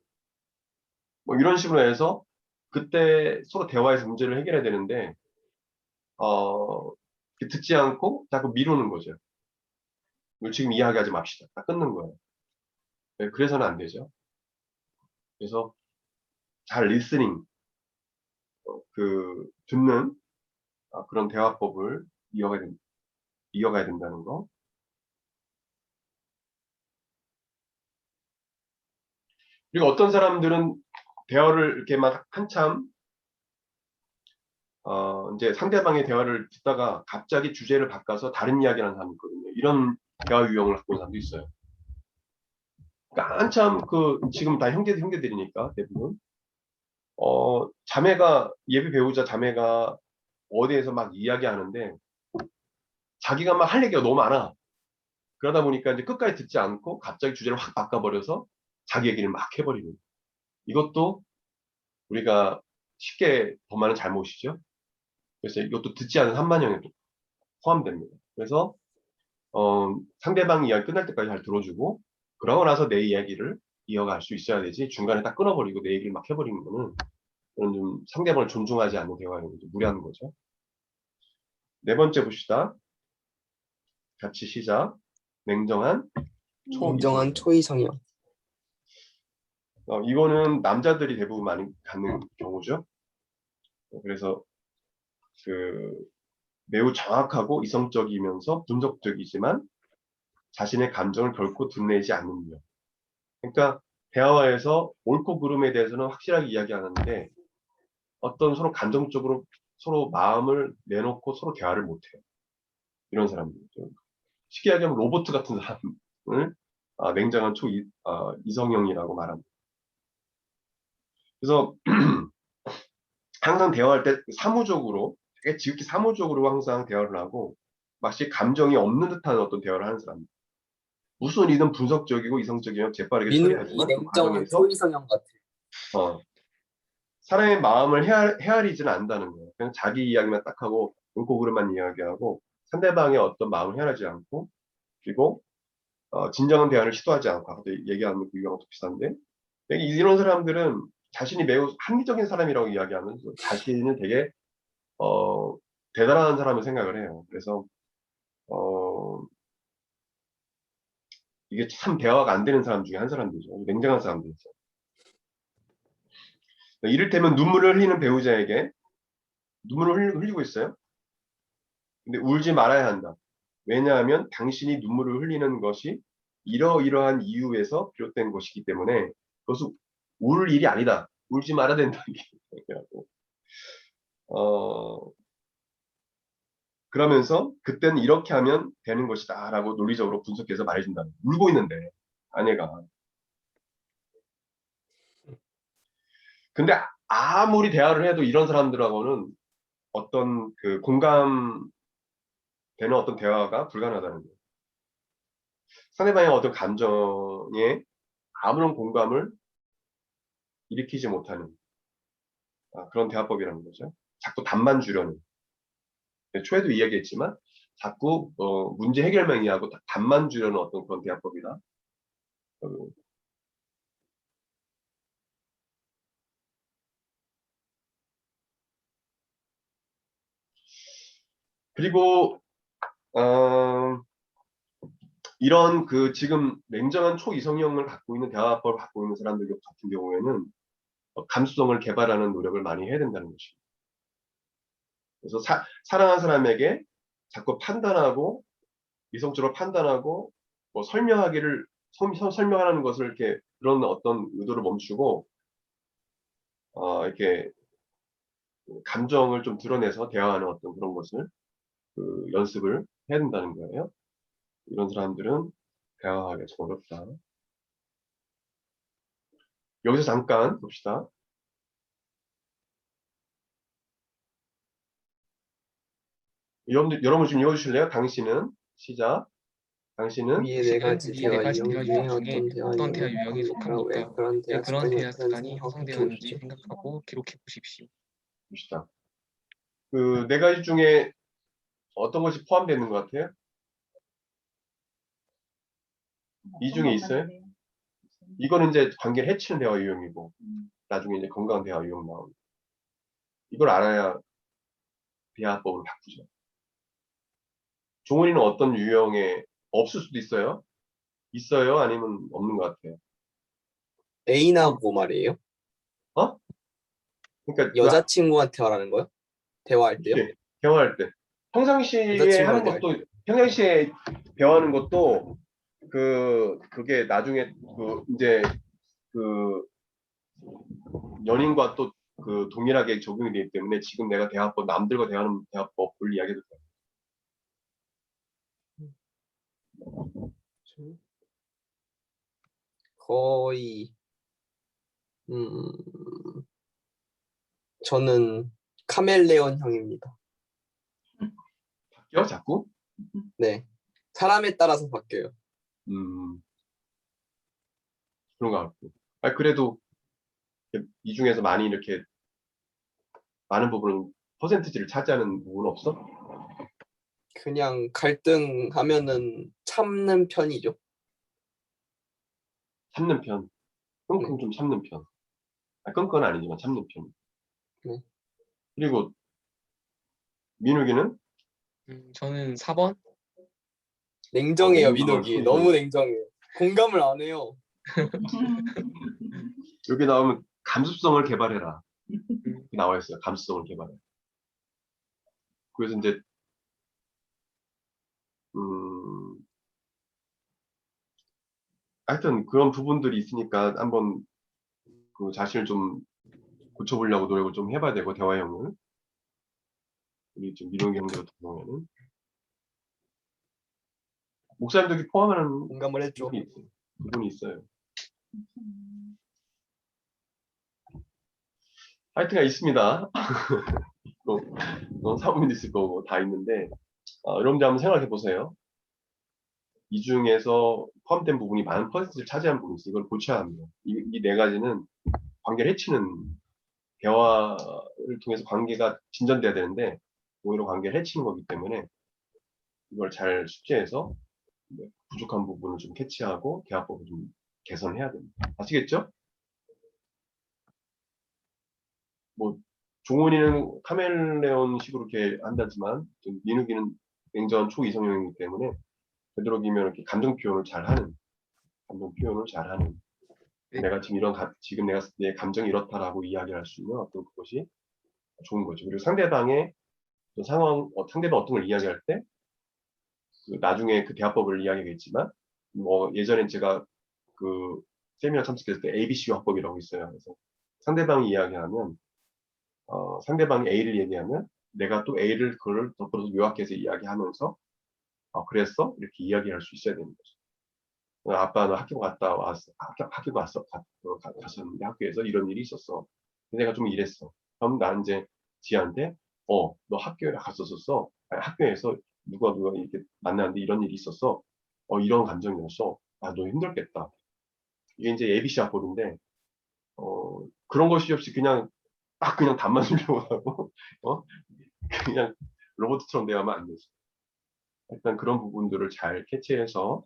뭐 이런 식으로 해서 그때 서로 대화해서 문제를 해결해야 되는데 듣지 않고 자꾸 미루는 거죠. 지금 이야기하지 맙시다. 딱 끊는 거예요. 네, 그래서는 안 되죠. 그래서 잘 리스닝, 듣는 그런 대화법을 이어가야 된다는 거. 그리고 어떤 사람들은 대화를 이렇게 막 한참 이제 상대방의 대화를 듣다가 갑자기 주제를 바꿔서 다른 이야기를 하는 사람이 있거든요. 이런 대화 유형을 갖고 있는 사람도 있어요. 그러니까 한참 지금 다 형제들이니까 대부분 예비 배우자 자매가 어디에서 막 이야기하는데 자기가 막 할 얘기가 너무 많아. 그러다 보니까 이제 끝까지 듣지 않고 갑자기 주제를 확 바꿔버려서 자기 얘기를 막 해버리는. 이것도 우리가 쉽게 범하는 잘못이죠. 그래서 이것도 듣지 않은 한만형에 포함됩니다. 그래서 상대방 이야기 끝날 때까지 잘 들어주고 그러고 나서 내 이야기를 이어갈 수 있어야 되지 중간에 딱 끊어버리고 내 얘기를 막 해버리는 거는 그런 좀 상대방을 존중하지 않는 대화에 무리하는 거죠. 네 번째 봅시다. 같이 시작. 냉정한 초이성. 냉정한 초이성형. 이거는 남자들이 대부분 많이 갖는 경우죠. 그래서 그 매우 정확하고 이성적이면서 분석적이지만 자신의 감정을 결코 드러내지 않는 력. 그러니까 대화에서 옳고 그름에 대해서는 확실하게 이야기 안 하는데 어떤 서로 감정적으로 서로 마음을 내놓고 서로 대화를 못해요. 이런 사람들이죠. 쉽게 얘기하면 로봇 같은 사람을 냉정한 이성형이라고 말합니다. 그래서 항상 대화할 때 사무적으로 되게 지극히 사무적으로 항상 대화를 하고 마치 감정이 없는 듯한 어떤 대화를 하는 사람입니다. 무슨 일은 분석적이고 이성적이면 재빠르게 민욱이 처리하지만 그 냉정한 과정에서 초이성형 같아. 사람의 마음을 헤아리지는 않는다는 거예요. 그냥 자기 이야기만 딱 하고 옳고 그름만 이야기하고 상대방의 어떤 마음을 헤아리지 않고 그리고 진정한 대화를 시도하지 않고 아까 얘기하는 그 유형과 비슷한데 이런 사람들은 자신이 매우 합리적인 사람이라고 이야기하면서 자신은 되게 대단한 사람을 생각을 해요. 그래서 이게 참 대화가 안 되는 사람 중에 한 사람들이죠. 냉정한 사람들이죠. 이를테면 눈물을 흘리는 배우자에게 눈물을 흘리고 있어요. 근데 울지 말아야 한다. 왜냐하면 당신이 눈물을 흘리는 것이 이러이러한 이유에서 비롯된 것이기 때문에 그것은 울 일이 아니다. 울지 말아야 된다는 얘기하고 그러면서 그때는 이렇게 하면 되는 것이다 라고 논리적으로 분석해서 말해준다. 울고 있는데 아내가 근데 아무리 대화를 해도 이런 사람들하고는 어떤 그 공감되는 어떤 대화가 불가능하다는 거예요. 상대방의 어떤 감정에 아무런 공감을 일으키지 못하는 그런 대화법이라는 거죠. 자꾸 답만 주려는. 초에도 이야기했지만 자꾸 문제 해결만 이해하고 답만 주려는 어떤 그런 대화법이다. 그리고 이런 그 지금 냉정한 초이성형을 갖고 있는 대화법을 갖고 있는 사람들 같은 경우에는 감수성을 개발하는 노력을 많이 해야 된다는 것입니다. 그래서 사랑하는 사람에게 자꾸 판단하고 이성적으로 판단하고 뭐 설명하는 것을 이렇게 그런 어떤 의도를 멈추고 이렇게 감정을 좀 드러내서 대화하는 어떤 그런 것을 그 연습을 해야 된다는 거예요. 이런 사람들은 대화하기가 좀 어렵다. 여기서 잠깐 봅시다. 여러분 좀 읽어주실래요? 당신은 시작. 당신은 위에 네 가지 이 대화 네 가지 유형 대화 중에 유형 중에 어떤 대화 어떤 대화 유형에 유형이 속합니까? 왜 속합니까? 그런 왜 대화 그런 습관이 대화 습관이 형성되었는지 보십시오. 생각하고 기록해 보십시오. 봅시다. 그 네 가지 중에 어떤 것이 포함되는 것 같아요? 이 중에 있어요? 이거는 이제 관계를 해치는 대화 유형이고 나중에 이제 건강한 대화 유형 나옵니다. 이걸 알아야 대화법을 바꾸죠. 종훈이는 어떤 유형에 없을 수도 있어요? 있어요? 아니면 없는 것 같아요? 애인하고 말이에요? 어? 그러니까 여자친구한테 말하는 거요? 대화할 때요? 대화할 때 평상시에 여자친구랑 하는 대화할 때. 것도 평상시에 대화하는 것도 그게 나중에 이제 그 연인과 또 그 동일하게 적용이 되기 때문에 지금 내가 남들과 대화하는 대화법을 이야기해도 돼요. 거의 저는 카멜레온형입니다. 바뀌어 자꾸? 네. 사람에 따라서 바뀌어요. 그런 것 같고. 그래도 이 중에서 많이 이렇게 많은 부분은 퍼센티지를 차지하는 부분은 없어? 그냥 갈등하면은 참는 편이죠. 참는 편. 끙끙 네. 좀 참는 편. 끙끙은 아니지만 참는 편. 네. 그리고 민욱이는 저는 4번. 냉정해요, 냉정한 민욱이. 소이성. 너무 냉정해요. 공감을 안 해요. 여기 나오면 감수성을 개발해라. 음, 나와 있어요. 감수성을 개발해. 그래서 이제 음, 하여튼 그런 부분들이 있으니까 한번 그 자신을 좀 고쳐보려고 노력을 좀 해봐야 되고 대화형을 우리 좀 민욱이 형들 같은 경우에는 목사님들이 포함하는 공감을 했죠. 부분이 있어요. 하여튼가 있습니다. 사모님도 있을 거고 다 있는데 여러분들 한번 생각해 보세요. 이 중에서 포함된 부분이 많은 퍼센트를 차지하는 부분이 있어요. 이걸 고쳐야 합니다. 이 네 가지는 관계를 해치는 대화를 통해서 관계가 진전돼야 되는데 오히려 관계를 해치는 거기 때문에 이걸 잘 숙지해서 부족한 부분을 좀 캐치하고 대화법을 좀 개선해야 됩니다. 아시겠죠? 뭐 종훈이는 카멜레온 식으로 이렇게 한다지만 좀 민욱이는 냉정한 초이성형이기 때문에 되도록이면 이렇게 감정 표현을 잘하는 네. 내가 지금 지금 내 감정이 이렇다라고 이야기할 수 있는 어떤 그것이 좋은 거죠. 그리고 상대방의 상황, 상대방 어떤 걸 이야기할 때 나중에 그 대화법을 이야기하겠지만 뭐 예전엔 제가 그 세미나 참석했을 때 ABC 화법이라고 있어요. 그래서 상대방이 이야기하면 상대방이 A를 얘기하면 내가 또 A를 그걸 덮어서 요약해서 이야기하면서 그랬어? 이렇게 이야기할 수 있어야 되는 거죠. 아빠 너 학교 갔다 왔어. 학교 갔었는데 학교에서 이런 일이 있었어. 근데 내가 좀 이랬어. 그럼 나 이제 지한테 너 학교에 갔었었어. 아니, 학교에서 누가 이렇게 만났는데 이런 일이 있었어. 이런 감정이었어. 너 힘들겠다. 이게 이제 ABC 학벌인데 그런 것이 없이 그냥 그냥 답만 주려고 하고 어? 그냥 로봇처럼 대화하면 안 되지. 일단 그런 부분들을 잘 캐치해서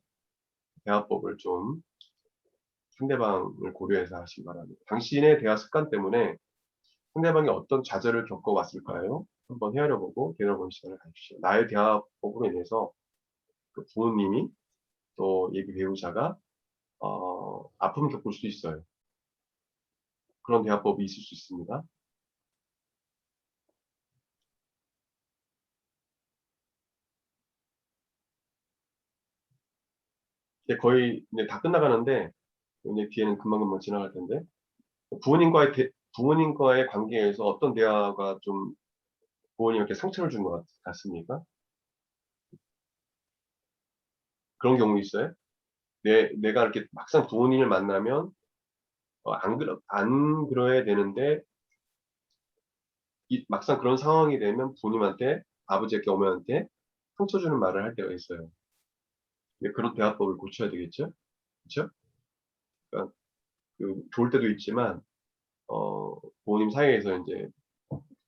대화법을 좀 상대방을 고려해서 하시기 바랍니다. 당신의 대화 습관 때문에 상대방이 어떤 좌절을 겪어왔을까요? 한번 헤아려보고 되돌아보는 시간을 가십시오. 나의 대화법으로 인해서 그 부모님이 또 예비 배우자가 아픔을 겪을 수도 있어요. 그런 대화법이 있을 수 있습니다. 이제 거의 이제 다 끝나가는데 이제 뒤에는 금방금방 지나갈 텐데 부모님과의 관계에서 어떤 대화가 좀 부모님한테 상처를 준 것 같습니까? 그런 경우 있어요? 내가 이렇게 막상 부모님을 만나면 안 그러야 되는데 막상 그런 상황이 되면 부모님한테 아버지께 어머니한테 상처 주는 말을 할 때가 있어요. 근데 그런 대화법을 고쳐야 되겠죠? 그렇죠? 그러니까 좋을 때도 있지만 부모님 사이에서 이제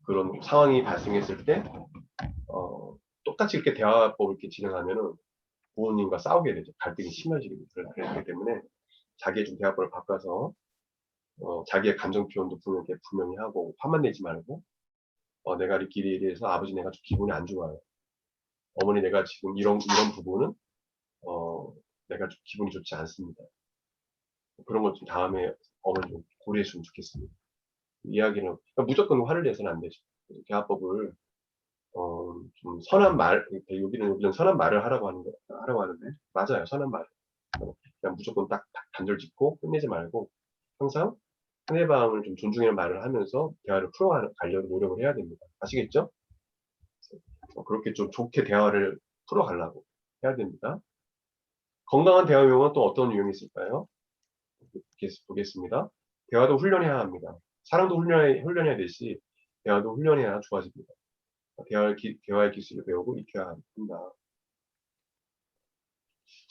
그런 상황이 발생했을 때 똑같이 이렇게 대화법을 이렇게 진행하면은 부모님과 싸우게 되죠. 갈등이 심해지게 되기 때문에 자기의 좀 대화법을 바꿔서 자기의 감정 표현도 분명히 하고 화만 내지 말고 내가 이 길에 대해서 아버지 내가 좀 기분이 안 좋아요. 어머니 내가 지금 이런 부분은 내가 좀 기분이 좋지 않습니다. 그런 것 좀 다음에 어머니 좀 고려했으면 좋겠습니다. 이야기는 그러니까 무조건 화를 내서는 안 되죠. 대화법을 좀 선한 말, 여기는 선한 말을 하라고 하는데 맞아요. 선한 말. 그냥 무조건 딱 단절 짓고 끝내지 말고 항상 상대방을 좀 존중하는 말을 하면서 대화를 풀어가려고 노력을 해야 됩니다. 아시겠죠? 그렇게 좀 좋게 대화를 풀어가려고 해야 됩니다. 건강한 대화 유형은 또 어떤 유형이 있을까요? 보겠습니다. 대화도 훈련해야 합니다. 사랑도 훈련해야 되시 대화도 훈련해야 좋아집니다. 대화의 기술을 배우고 익혀야 한다.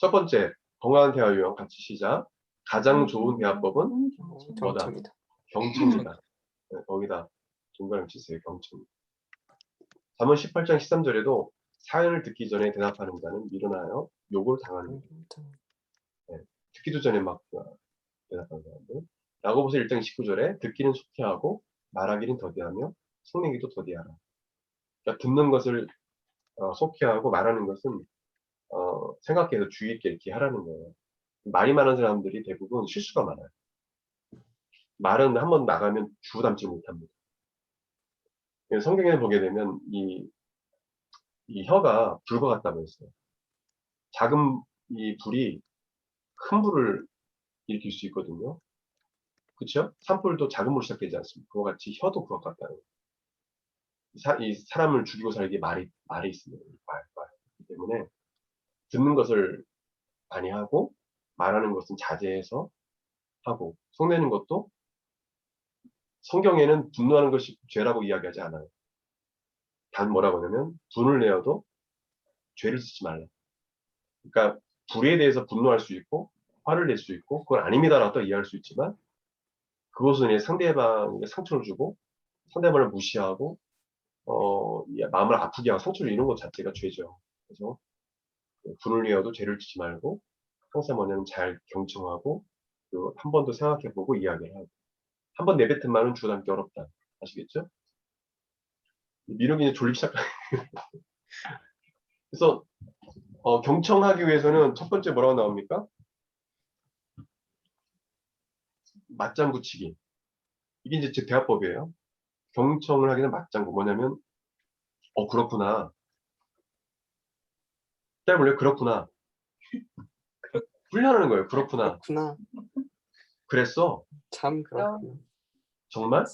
첫 번째, 건강한 대화 유형 같이 시작. 가장 좋은 대화법은 뭐다? 경청이다. 경청이다. 네, 거기다 동그라미 치세요. 경청. 잠언 18장 13절에도 사연을 듣기 전에 대답하는 자는 미련하여 욕을 당하는. 네, 듣기도 전에 막 대답하는 사람들. 야고보서 1장 19절에 듣기는 속히하고 말하기는 더디하며 성내기도 더디하라. 그러니까 듣는 것을 속히하고 말하는 것은 생각해서 주의 있게 이렇게 하라는 거예요. 말이 많은 사람들이 대부분 실수가 많아요. 말은 한번 나가면 주워담지 못합니다. 성경에 보게 되면 이 혀가 불과 같다고 했어요. 작은 이 불이 큰 불을 일으킬 수 있거든요. 그렇죠? 산불도 작은 불 시작되지 않습니까? 그와 같이 혀도 그와 같다는 거예요. 이 사람을 죽이고 살기 말이 있습니다. 말. 그렇기 때문에 듣는 것을 많이 하고 말하는 것은 자제해서 하고 속내는 것도 성경에는 분노하는 것이 죄라고 이야기하지 않아요. 단 뭐라고 하냐면 분을 내어도 죄를 짓지 말라. 그러니까 불에 대해서 분노할 수 있고 화를 낼 수 있고 그건 아닙니다라고 또 이해할 수 있지만 그것은 상대방에게 상처를 주고 상대방을 무시하고 마음을 아프게 하고 상처를 이는 것 자체가 죄죠. 그래서 분을 내어도 죄를 짓지 말고 항상 뭐냐면 잘 경청하고 한 번 더 생각해보고 이야기를 하고 한 번 내뱉은 말은 주워 담기 어렵다. 아시겠죠? 민욱이는 졸리기 시작. 그래서 경청하기 위해서는 첫 번째 뭐라고 나옵니까? 맞장 붙이기. 이게 이제 즉 대화법이에요. 경청을 하기는 맞장구. 뭐냐면 그렇구나. 때문에 그렇구나. 훈련하는 거예요. 그렇구나. 그렇구나. 그랬어. 참 그렇구나. 정말?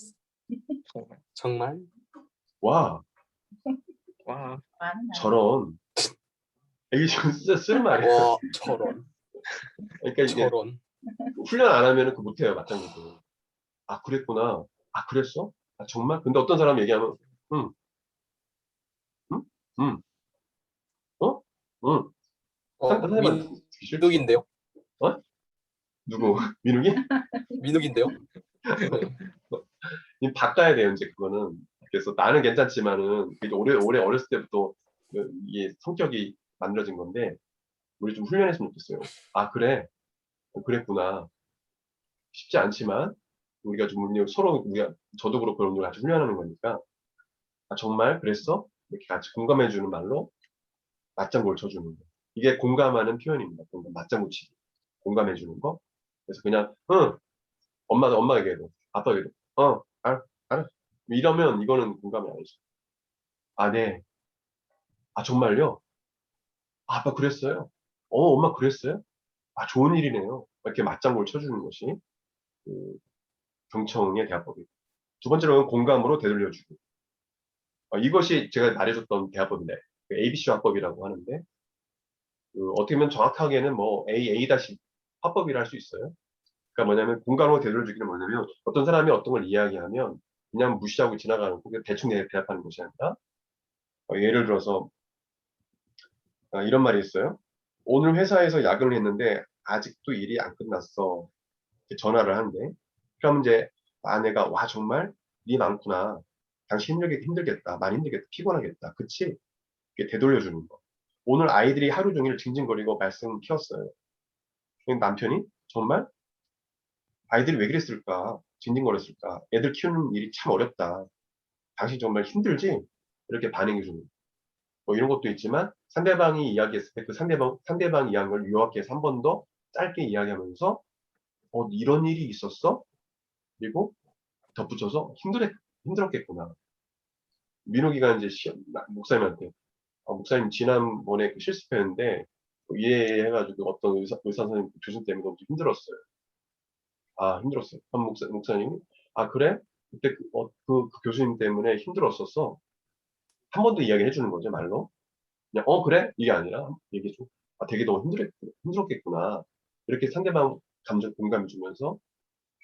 정말. 정말? 와, 와, 많은 저런. 이게 진짜 쓰는 말이에요. 와, 저런. 그러니까 이게 저런. 훈련 안 하면 그 못해요. 맞장구도. 아, 그랬구나. 아, 그랬어? 아, 정말? 근데 어떤 사람이 얘기하면 응, 응, 응, 응. 상대방 듣기 싫죠. 민욱인데요? 누구? 민욱이? 민욱인데요? 바꿔야 돼요, 이제 그거는. 그래서 나는 괜찮지만은, 오래 어렸을 때부터 이게 성격이 만들어진 건데, 우리 좀 훈련했으면 좋겠어요. 아, 그래. 그랬구나. 쉽지 않지만, 우리가 좀 서로, 저도 그렇고 그런 같이 훈련하는 거니까, 아, 정말? 그랬어? 이렇게 같이 공감해주는 말로 맞장구를 쳐주는 거. 이게 공감하는 표현입니다. 맞장구 치기. 공감해주는 거. 그래서 그냥, 응, 엄마에게도, 아빠에게도, 알아. 이러면 이거는 공감이 아니죠. 아, 네. 아, 정말요? 아, 아빠 그랬어요? 엄마 그랬어요? 아, 좋은 일이네요. 이렇게 맞장구를 쳐주는 것이 그 경청의 대화법이고. 두 번째로는 공감으로 되돌려주고. 이것이 제가 말해줬던 대화법인데, ABC 화법이라고 하는데, 어떻게 보면 정확하게는 뭐 A 화법이라 할 수 있어요. 그러니까 뭐냐면 공감으로 되돌려주기는 뭐냐면 어떤 사람이 어떤 걸 이야기하면 그냥 무시하고 지나가는 거, 대충 대답하는 것이 아니라 예를 들어서 이런 말이 있어요. 오늘 회사에서 야근을 했는데 아직도 일이 안 끝났어. 이렇게 전화를 하는데 그럼 이제 아내가 와 정말 일이 많구나. 당신 힘들겠다. 많이 힘들겠다. 피곤하겠다. 그치? 이렇게 되돌려주는 거. 오늘 아이들이 하루 종일 징징거리고 말씀 키웠어요. 남편이 정말 아이들이 왜 그랬을까? 징징거렸을까? 애들 키우는 일이 참 어렵다. 당신 정말 힘들지? 이렇게 반응해 주는 거. 뭐 이런 것도 있지만 상대방이 이야기했을 때 그 상대방 이야기한 걸 요약해서 한 번 더 짧게 이야기하면서 이런 일이 있었어? 그리고 덧붙여서 힘들었겠구나. 민호기가 이제 목사님한테 목사님 지난번에 그 실습했는데 이해해가지고 어떤 의사 선생님 교수님 때문에 너무 힘들었어요. 아 힘들었어요. 한 목사님이 아 그래? 그때 그 교수님 때문에 힘들었었어. 한 번 더 이야기해 주는 거죠 말로. 그냥 그래? 이게 아니라 얘기해 줘. 아 되게 너무 힘들었겠구나. 이렇게 상대방 감정 공감해 주면서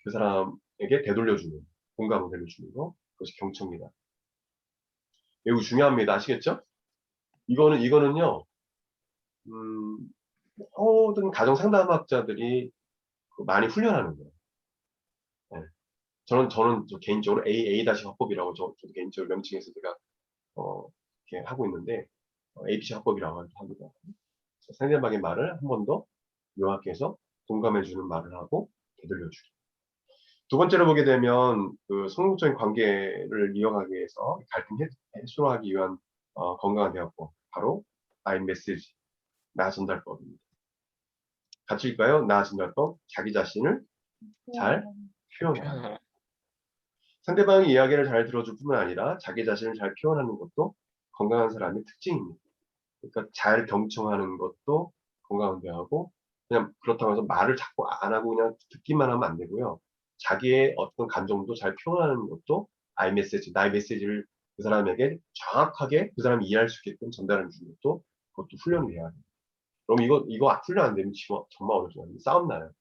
그 사람에게 되돌려주는 공감을 되돌려주는 거 그것이 경청입니다. 매우 중요합니다. 아시겠죠? 이거는요, 모든 가정 상담학자들이 많이 훈련하는 거예요. 네. 저는 개인적으로 AA-화법이라고 저도 개인적으로 명칭해서 제가 이렇게 하고 있는데 ABC 화법이라고 합니다. 상대방의 말을 한 번 더 요약해서 공감해주는 말을 하고 되돌려주기. 두 번째로 보게 되면 그 성공적인 관계를 이어가기 위해서 갈등 해소하기 위한 건강한 대화법, 바로 나인 메시지, 나 전달법입니다. 같이 읽까요? 나 전달법, 자기 자신을 잘 표현하라. 표현하라. 상대방의 이야기를 잘 들어줄 뿐만 아니라 자기 자신을 잘 표현하는 것도 건강한 사람의 특징입니다. 그러니까 잘 경청하는 것도 건강한 대화고, 그냥 그렇다고 해서 말을 자꾸 안 하고 그냥 듣기만 하면 안 되고요. 자기의 어떤 감정도 잘 표현하는 것도 나의 메시지를 그 사람에게 정확하게 그 사람이 이해할 수 있게끔 전달해 주는 것도 그것도 훈련이 돼야 돼요. 그럼 이거 훈련 안 되면 정말 어렵죠. 싸움 나요.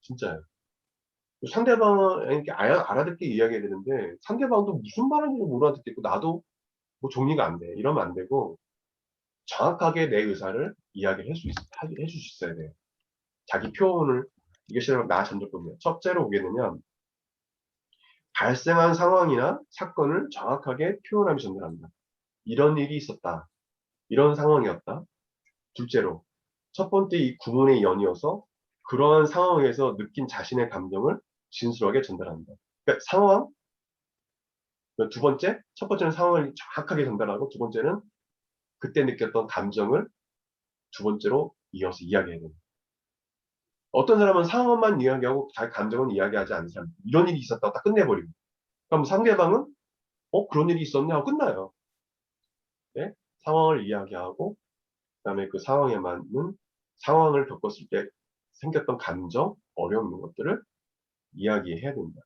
진짜요. 상대방에게 알아듣게 이야기해야 되는데 상대방도 무슨 말하는지 못 알아듣겠고 나도 뭐 정리가 안 돼. 이러면 안 되고 정확하게 내 의사를 이야기를 해줄 수 있어야 돼요. 자기 표현을, 이것이 바로 나 전달법이에요. 첫째로 보게 되면 발생한 상황이나 사건을 정확하게 표현하며 전달합니다. 이런 일이 있었다. 이런 상황이었다. 둘째로, 첫 번째 이 구문의 연이어서 그러한 상황에서 느낀 자신의 감정을 진솔하게 전달합니다. 그러니까 상황, 두 번째, 첫 번째는 상황을 정확하게 전달하고 두 번째는 그때 느꼈던 감정을 두 번째로 이어서 이야기해야 됩니다. 어떤 사람은 상황만 이야기하고 자기 감정은 이야기하지 않는 사람, 이런 일이 있었다고 딱 끝내버리고, 그럼 상대방은 그런 일이 있었네 하고 끝나요. 네? 상황을 이야기하고 그다음에 그 상황에 맞는 상황을 겪었을 때 생겼던 감정, 어려움 이런 것들을 이야기해야 됩니다.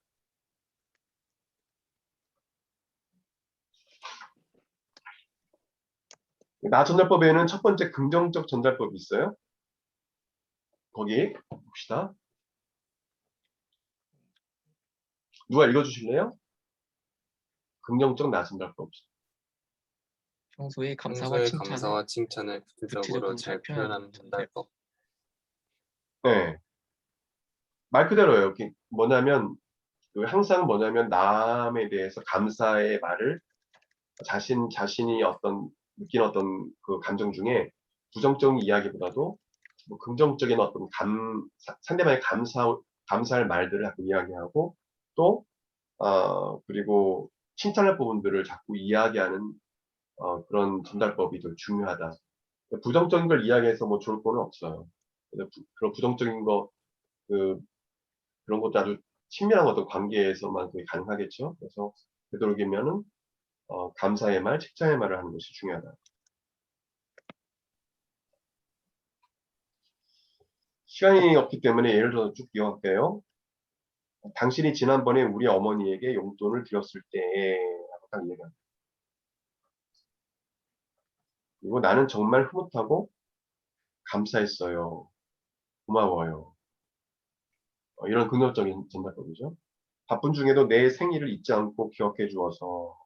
나 전달법에는 첫 번째 긍정적 전달법이 있어요. 거기 봅시다. 누가 읽어주실래요? 긍정적 나 전달법. 평소에 감사와 평소에 칭찬을 감사와 칭찬을 구체적으로 구체적으로 잘 잘 표현하는 표현하는 전달법. 네. 말 그대로예요. 뭐냐면 항상 남에 대해서 감사의 말을 자신이 느낀 어떤 그 감정 중에 부정적인 이야기보다도 뭐 긍정적인 어떤 상대방의 감사할 말들을 자꾸 이야기하고 또, 그리고 칭찬할 부분들을 자꾸 이야기하는, 그런 전달법이 더 중요하다. 부정적인 걸 이야기해서 뭐 좋을 거는 없어요. 그런 부정적인 그런 것도 아주 친밀한 어떤 관계에서만 그게 가능하겠죠. 그래서 되도록이면은 감사의 말, 칭찬의 말을 하는 것이 중요하다. 시간이 없기 때문에 예를 들어서 쭉 이어갈게요. 당신이 지난번에 우리 어머니에게 용돈을 드렸을 때, 라고 딱 얘기합니다. 그리고 나는 정말 흐뭇하고 감사했어요. 고마워요. 이런 긍정적인 전달법이죠. 바쁜 중에도 내 생일을 잊지 않고 기억해 주어서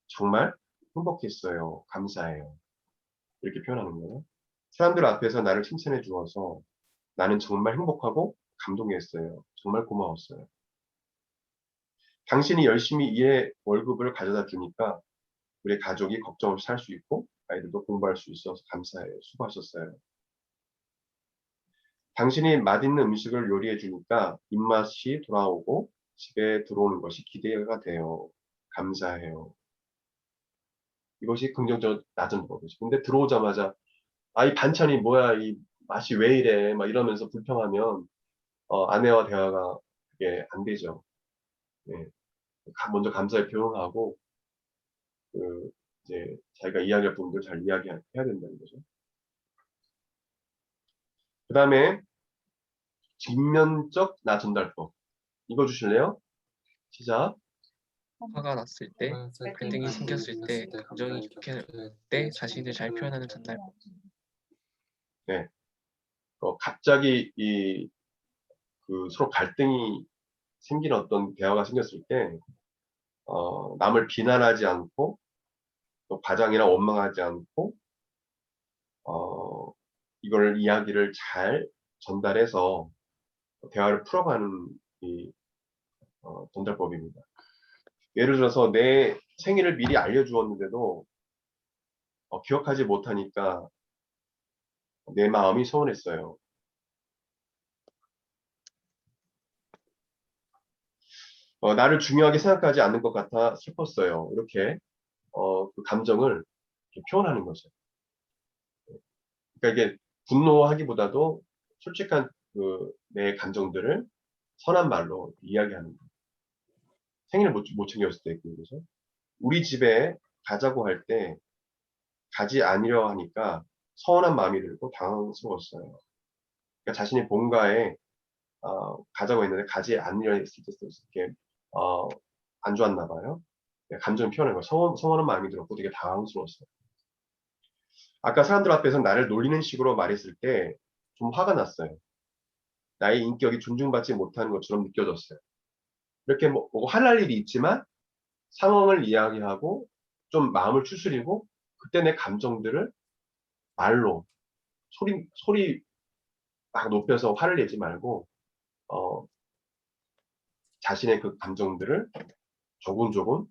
정말 행복했어요. 감사해요. 이렇게 표현하는 거예요. 사람들 앞에서 나를 칭찬해 주어서 나는 정말 행복하고 감동했어요. 정말 고마웠어요. 당신이 열심히 일해 월급을 가져다 주니까 우리 가족이 걱정 없이 살 수 있고 아이들도 공부할 수 있어서 감사해요. 수고하셨어요. 당신이 맛있는 음식을 요리해 주니까 입맛이 돌아오고 집에 들어오는 것이 기대가 돼요. 감사해요. 이것이 긍정적 낮은 법이죠. 근데 들어오자마자 이 반찬이 뭐야, 이 맛이 왜 이래, 막 이러면서 불평하면 아내와 대화가 그게 안 되죠. 예. 먼저 감사의 표현하고 이제 자기가 이야기할 부분들 잘 이야기해야 된다는 거죠. 그 다음에 직면적 나 전달법. 이거 주실래요? 시작. 화가 났을 때, 갈등이 생겼을 때, 감정이 격해질 때 자신을 잘 표현하는 전달법. 네. 갑자기 서로 갈등이 생기는 어떤 대화가 생겼을 때, 남을 비난하지 않고, 또 과장이나 원망하지 않고, 어, 이걸 이야기를 잘 전달해서 대화를 풀어가는 이 전달법입니다. 예를 들어서 내 생일을 미리 알려주었는데도 기억하지 못하니까 내 마음이 서운했어요. 나를 중요하게 생각하지 않는 것 같아 슬펐어요. 이렇게 그 감정을 이렇게 표현하는 거죠. 그러니까 이게 분노하기보다도 솔직한 내 감정들을 선한 말로 이야기하는 거예요. 생일을 못 챙겼을 때, 그죠? 우리 집에 가자고 할 때 가지 않으려 하니까 서운한 마음이 들고 당황스러웠어요. 그러니까 자신이 본가에 가자고 했는데 가지 않으려 했을 때 이렇게 안 좋았나 봐요. 감정 표현한 거예요. 서운한 마음이 들었고 되게 당황스러웠어요. 아까 사람들 앞에서 나를 놀리는 식으로 말했을 때 좀 화가 났어요. 나의 인격이 존중받지 못하는 것처럼 느껴졌어요. 이렇게 뭐 화날 일이 있지만 상황을 이야기하고 좀 마음을 추스리고 그때 내 감정들을 말로 소리 막 높여서 화를 내지 말고 자신의 그 감정들을 조금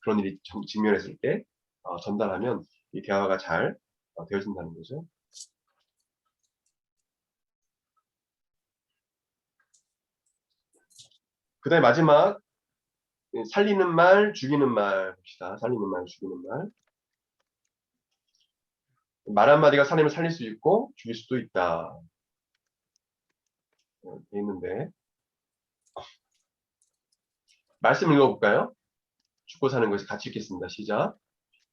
그런 일이 직면했을 때 전달하면 이 대화가 잘 되어진다는 거죠. 그 다음에 마지막 살리는 말, 죽이는 말 봅시다. 살리는 말, 죽이는 말. 말 한마디가 사람을 살릴 수 있고 죽일 수도 있다. 돼 있는데 말씀 읽어볼까요? 죽고 사는 것이 같이 읽겠습니다. 시작.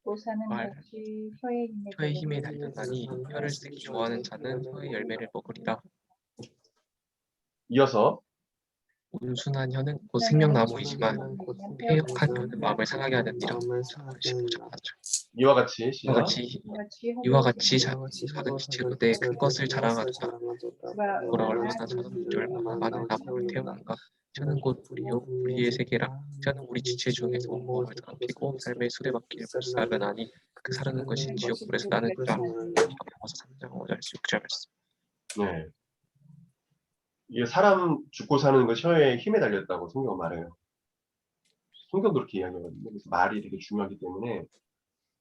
고 사는 말. 것이 혀의 혀의 힘에 달렸나니 달렸나니 혀를 쓰기 좋아하는 자는 혀의 열매를 먹으리라. 이어서 온순한 혀는 곧 생명나무이지만 폐역한 혀는 마음을 상하게 하느니라. 이와 같이 시작. 이와 같이 작은 지체로되 큰 것을 자랑하도다. 그가 보라 얼마나 얼마나 작은지 얼마나 많은 나무를 태우는가. 혀는 곧 우리요 우리의 세계라. 혀는 우리 지체 중에서 온몸을 더럽히고 삶의 수레바퀴를 불사르나니 그 사르는 것이 지옥불에서 나느니라. 야고보서 3장 5절 6절 말씀. 네. 이게 사람 죽고 사는 것 혀에 힘에 달렸다고 성경은 말해요. 성경도 그렇게 이야기하거든요. 그래서 말이 되게 중요하기 때문에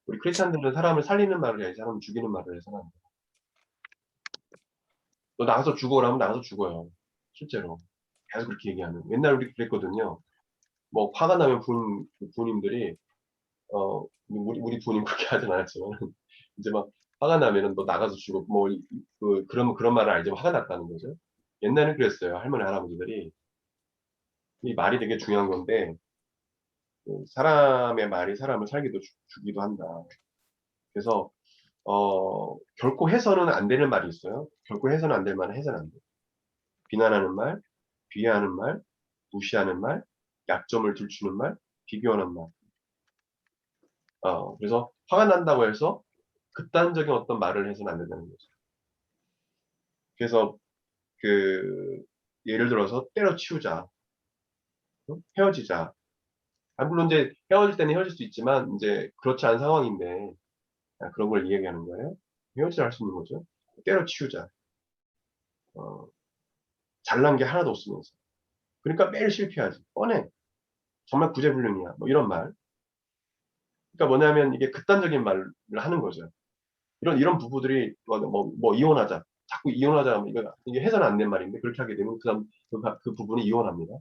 우리 크리스찬들은 사람을 살리는 말을 해야지 사람을 죽이는 말을 해서는 안 돼요. 너 나가서 죽어라 하면 나가서 죽어요. 실제로. 계속 그렇게 얘기하는. 옛날 우리 그랬거든요. 뭐 화가 나면 부모님들이 우리 부모님 그렇게 하진 않았지만 이제 막 화가 나면은 너 나가서 죽어 뭐 그런 말을 알지만 화가 났다는 거죠. 옛날에는 그랬어요. 할머니 할아버지들이 이 말이 되게 중요한 건데 사람의 말이 사람을 살기도 죽기도 한다. 그래서 결코 해서는 안 되는 말이 있어요. 결코 해서는 안 될 말은 해서는 안 돼. 비난하는 말, 비하하는 말, 무시하는 말, 약점을 들추는 말, 비교하는 말. 그래서 화가 난다고 해서 극단적인 어떤 말을 해서는 안 된다는 거죠. 그래서 예를 들어서 때려치우자, 헤어지자. 물론 이제 헤어질 때는 헤어질 수 있지만 이제 그렇지 않은 상황인데 그런 걸 이야기하는 거예요. 헤어지자 할 수 있는 거죠. 때려치우자. 잘난 게 하나도 없으면서. 그러니까 매일 실패하지. 뻔해. 정말 구제불능이야. 뭐 이런 말. 그러니까 뭐냐면 이게 극단적인 말을 하는 거죠. 이런 부부들이 뭐 이혼하자. 자꾸 이혼하자 하면 이게 해서는 안 된 말인데 그렇게 하게 되면 그 부분이 이혼합니다.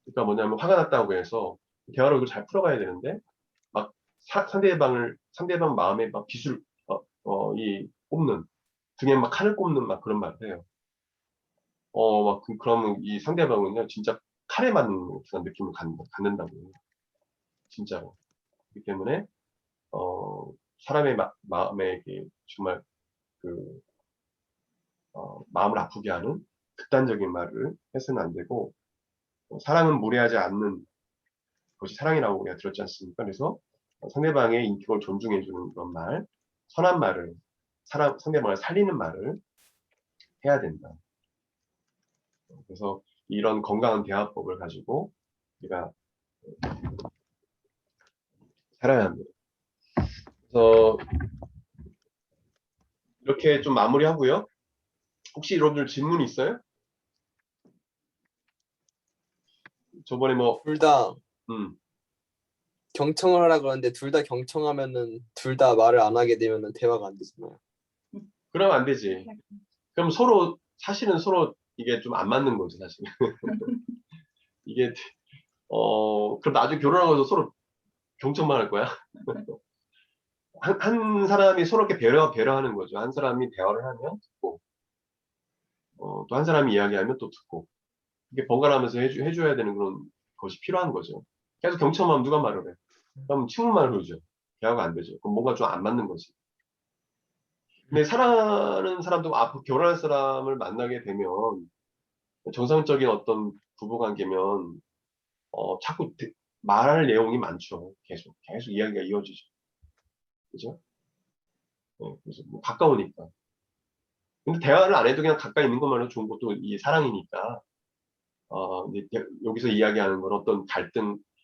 그러니까 뭐냐면 화가 났다고 해서 대화로 이걸 잘 풀어가야 되는데 막 상대방 마음에 막 빗을 꼽는 등에 막 칼을 꼽는 막 그런 말을 해요. 그러면 이 상대방은요 진짜 칼에 맞는 듯한 느낌을 갖는다고요. 진짜로. 그렇기 때문에 사람의 마음에 정말 마음을 아프게 하는 극단적인 말을 해서는 안 되고 사랑은 무례하지 않는 것이 사랑이라고 우리가 들었지 않습니까? 그래서 상대방의 인격을 존중해주는 그런 말, 선한 말을 상대방을 살리는 말을 해야 된다. 그래서 이런 건강한 대화법을 가지고 우리가 살아야 합니다. 그래서 이렇게 좀 마무리하고요. 혹시 여러분들 질문 있어요? 저번에 뭐 둘 다 음, 경청을 하라 그러는데 둘 다 경청하면은 둘 다 말을 안 하게 되면은 대화가 안 되잖아요. 그러면 안 되지. 그럼 서로 사실은 서로 이게 좀 안 맞는 거지 사실. 이게 그럼 나중에 결혼하고서 서로 경청만 할 거야? 한 사람이 서로 이렇게 배려하는 거죠. 한 사람이 대화를 하면 듣고, 또 한 사람이 이야기하면 또 듣고, 이게 번갈아가면서 해줘야 되는 그런 것이 필요한 거죠. 계속 경청하면 누가 말을 해? 그럼 침묵만 흐르죠. 대화가 안 되죠. 그럼 뭔가 좀 안 맞는 거지. 근데 사랑하는 사람도 앞으로 결혼할 사람을 만나게 되면 정상적인 어떤 부부관계면 자꾸 말할 내용이 많죠. 계속 이야기가 이어지죠. 그죠? 네, 그래서 뭐 가까우니까. 근데 대화를 안 해도 그냥 가까이 있는 것만으로 좋은 것도 이 사랑이니까, 이제 여기서 이야기하는 건 어떤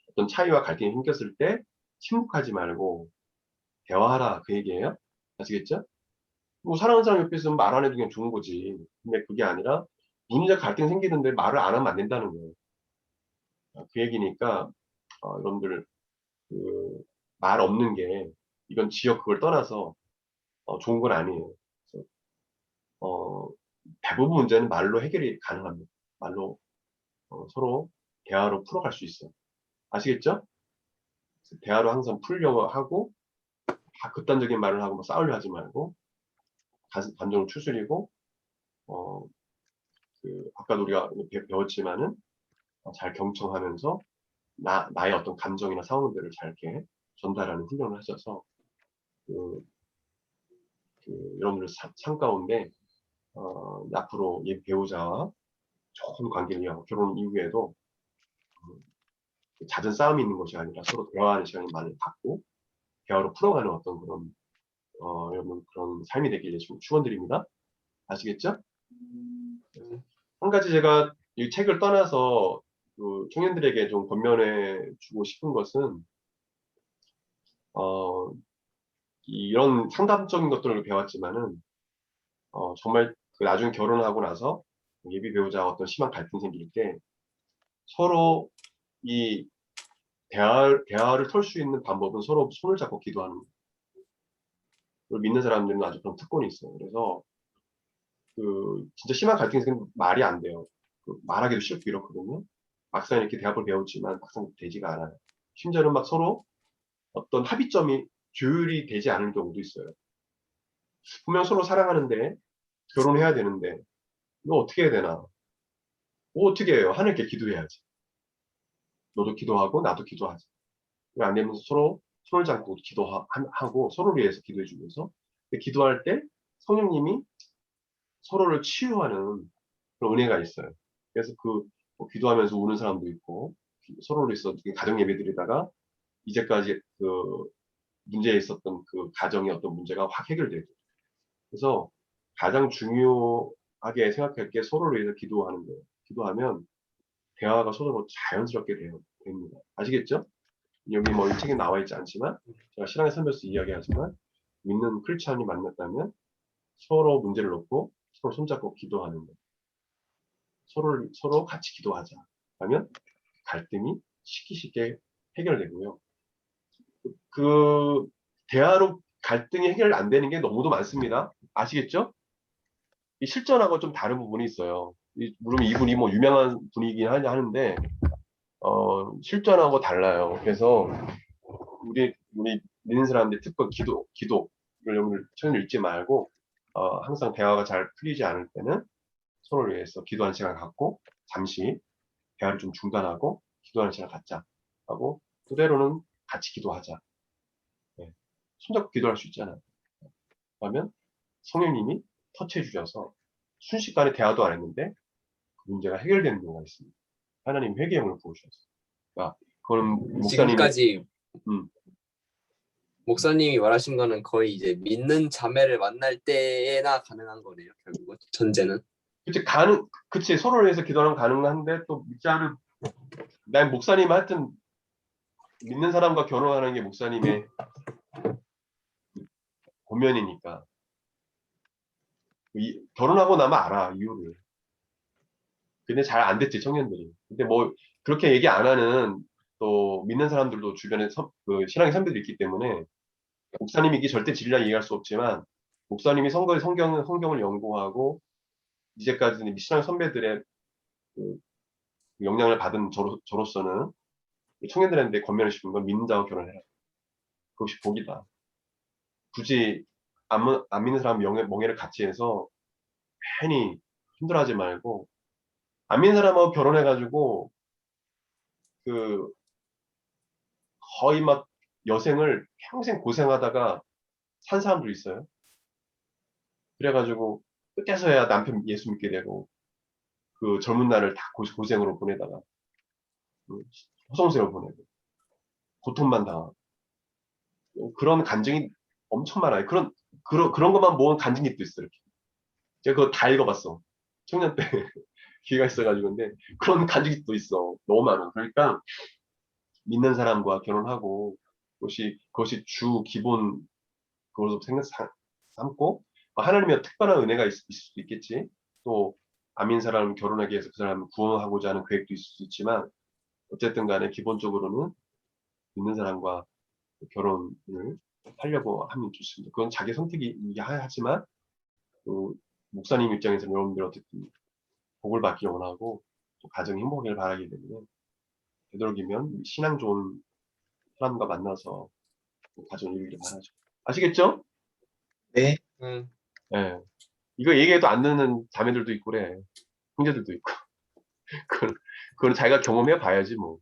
어떤 차이와 갈등이 생겼을 때 침묵하지 말고 대화하라 그 얘기예요. 아시겠죠? 뭐 사랑하는 사람 옆에 있으면 말 안 해도 그냥 좋은 거지. 근데 그게 아니라 문제가 갈등 생기는데 말을 안 하면 안 된다는 거예요. 그 얘기니까, 여러분들 그 말 없는 게 이건 지역 그걸 떠나서 좋은 건 아니에요. 그래서, 어, 대부분 문제는 말로 해결이 가능합니다. 말로 서로 대화로 풀어갈 수 있어요. 아시겠죠? 그래서 대화로 항상 풀려고 하고 다 극단적인 말을 하고 막 싸우려 하지 말고 감정을 추스리고 어, 아까도 우리가 배웠지만은 잘 경청하면서 나의 어떤 감정이나 상황들을 잘 이렇게 전달하는 훈련을 하셔서 그, 여러분들 삶 가운데 앞으로 이 배우자와 좋은 관계를 이어가고 결혼 이후에도 잦은 싸움이 있는 것이 아니라 서로 대화하는 시간이 많이 갖고 대화로 풀어가는 어떤 그런 여러분 그런 삶이 되기를 좀 축원드립니다. 아시겠죠? 한 가지 제가 이 책을 떠나서 그 청년들에게 좀 권면해 주고 싶은 것은 어, 이런 상담적인 것들을 배웠지만은 정말 그 나중에 결혼하고 나서 예비 배우자와 어떤 심한 갈등 생길 때 서로 이 대화를 털 수 있는 방법은 서로 손을 잡고 기도하는 거예요. 그걸 믿는 사람들은 아주 그런 특권이 있어요. 그래서 진짜 심한 갈등이 생기면 말이 안 돼요. 말하기도 싫고 이렇거든요. 막상 이렇게 대학을 배웠지만 막상 되지가 않아요. 심지어는 막 서로 어떤 합의점이 조율이 되지 않을 경우도 있어요. 분명 서로 사랑하는데 결혼해야 되는데 이거 어떻게 해야 되나? 뭐 어떻게 해요? 하늘께 기도해야지. 너도 기도하고 나도 기도하지. 안 되면서 서로 손을 잡고 기도하고 서로를 위해서 기도해 주면서 기도할 때 성령님이 서로를 치유하는 그런 은혜가 있어요. 그래서 뭐 기도하면서 우는 사람도 있고 서로를 위해서 가정 예배드리다가 이제까지 문제에 있었던 그 가정의 어떤 문제가 확 해결되고 그래서 가장 중요하게 생각할 게 서로를 위해서 기도하는 거예요. 기도하면 대화가 서로 자연스럽게 됩니다. 아시겠죠? 여기 뭐 이 책에 나와 있지 않지만 제가 신앙의 삶에서 이야기하지만 믿는 크리스찬이 만났다면 서로 문제를 놓고 서로 손잡고 기도하는 거예요. 서로 같이 기도하자. 하면 갈등이 쉽게 해결되고요. 대화로 갈등이 해결 안 되는 게 너무도 많습니다. 아시겠죠? 이 실전하고 좀 다른 부분이 있어요. 물론 이분이 뭐 유명한 분이긴 하는데, 실전하고 달라요. 그래서 우리 믿는 사람들이 특히 기도를 오늘 천을 읽지 말고, 항상 대화가 잘 풀리지 않을 때는 서로를 위해서 기도하는 시간을 갖고, 잠시 대화를 좀 중단하고, 기도하는 시간을 갖자. 하고, 때로는 같이 기도하자. 네. 손잡고 기도할 수 있잖아요. 그러면 성령님이 터치해 주셔서 순식간에 대화도 안 했는데 그 문제가 해결되는 경우가 있습니다. 하나님 회개형을 부으셔서. 그러니까 그건 목사님의 지금까지 음, 목사님이 말하신 거는 거의 이제 믿는 자매를 만날 때나 가능한 거네요. 결국은 전제는. 그치 서로를 위해서 기도하는 가능한데 또 믿지 않은 난 목사님 하여튼 믿는 사람과 결혼하는 게 목사님의 본면이니까 결혼하고 나면 알아, 이유를. 근데 잘 안 됐지, 청년들이. 근데 뭐, 그렇게 얘기 안 하는 또 믿는 사람들도 주변에 그 신앙의 선배들이 있기 때문에 목사님이 이게 절대 진리라 얘기할 수 없지만 목사님이 성경을 연구하고 이제까지는 신앙 선배들의 그 영향을 받은 저로서는 청년들한테 권면을 시키는 건 믿는 자와 결혼해라. 그것이 복이다. 굳이 안 믿는 사람 멍해를 같이 해서 괜히 힘들어하지 말고 안 믿는 사람하고 결혼해가지고 그 거의 막 여생을 평생 고생하다가 산 사람도 있어요. 그래가지고 끝에서야 남편 예수 믿게 되고 그 젊은 날을 다 고생으로 보내다가 허송세로 보내고 고통만 당하고 그런 간증이 엄청 많아요. 그런 것만 모은 간증이 또 있어요. 이렇게. 제가 그거 다 읽어봤어. 청년 때 기회가 있어가지고 근데 그런 간증이 또 있어. 너무 많아. 그러니까 믿는 사람과 결혼하고 그것이 주 기본 그것으로 삼고 하나님의 특별한 은혜가 있을 수도 있겠지. 또 안 믿는 사람 결혼하기 위해서 그 사람을 구원하고자 하는 계획도 있을 수 있지만 어쨌든 간에 기본적으로는 믿는 사람과 결혼을 하려고 하면 좋습니다. 그건 자기 선택이 하지만 또 목사님 입장에서는 여러분들 어쨌든 복을 받기를 원하고 또 가정이 행복하기를 바라기 때문에 되도록이면 신앙 좋은 사람과 만나서 가정을 이루길 바라죠. 아시겠죠? 네. 예. 이거 얘기해도 안 듣는 자매들도 있고 그래. 형제들도 있고. 그건 자기가 경험해 봐야지 뭐.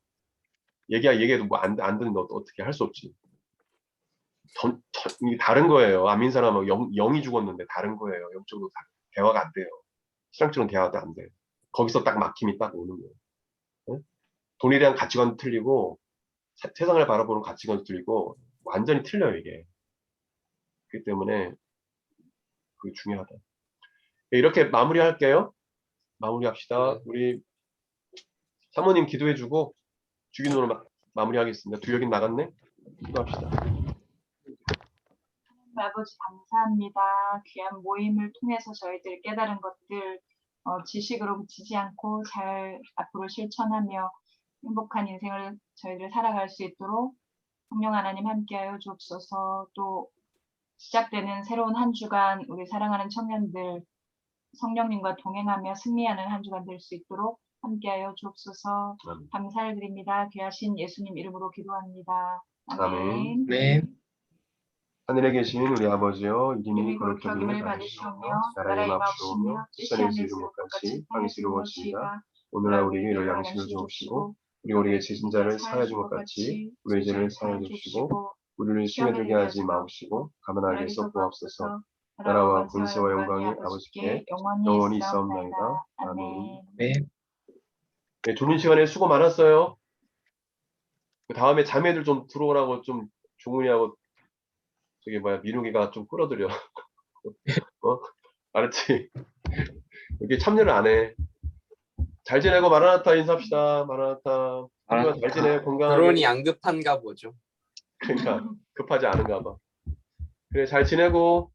얘기해도 뭐 안 듣는데 어떻게 할 수 없지. 이게 다른 거예요. 아민 사람하고 영이 죽었는데 다른 거예요. 영적으로 대화가 안 돼요. 신앙적으로 대화도 안 돼. 거기서 딱 막힘이 딱 오는 거예요. 예? 돈에 대한 가치관도 틀리고 세상을 바라보는 가치관도 틀리고 완전히 틀려요 이게. 그렇기 때문에 그게 중요하다. 이렇게 마무리할게요. 마무리합시다. 네. 우리 사모님 기도해주고 주기도로 마무리하겠습니다. 두혁이 나갔네? 기도합시다. 아버지 감사합니다. 귀한 모임을 통해서 저희들 깨달은 것들 지식으로 그치지 않고 잘 앞으로 실천하며 행복한 인생을 저희들 살아갈 수 있도록 성령 하나님 함께하여 주옵소서. 또 시작되는 새로운 한 주간 우리 사랑하는 청년들 성령님과 동행하며 승리하는 한 주간 될 수 있도록 함께하여 주옵소서. 아멘. 감사를 드립니다. 귀하신 예수님 이름으로 기도합니다. 아멘. 아멘. 네. 하늘에 계신 우리 아버지여 이름이 이름이 거룩히 거룩히 여김을 받으시오며 나라의 나라의 마옵시오며 마옵시며 뜻이 뜻이 하늘에서 하늘에서 이루는 것 같이 같이 땅에서 땅에서 이루어지이다. 이루어지이다. 오늘날 우리에게 이를 양식을 주옵시고 우리에게 지은 자를 사하여 준 것 같이 우리의 죄를 사하여 주옵시고 우리를 시험에 들게 하지 마옵시고 다만 악에서 구하옵소서. 나라와 권세와 영광이 아버지께 영원히 있사옵나이다. 아멘. 네. 네, 좋은 시간에 수고 많았어요. 그 다음에 자매들 좀 들어오라고 좀 종훈이하고 저기 민욱이가 좀 끌어들여. 알았지? 이렇게 참여를 안 해. 잘 지내고 마라나타 인사합시다. 마라나타. 잘 지내 건강하게. 결혼이 안 급한가 보죠. 그러니까 급하지 않은가 봐. 그래 잘 지내고.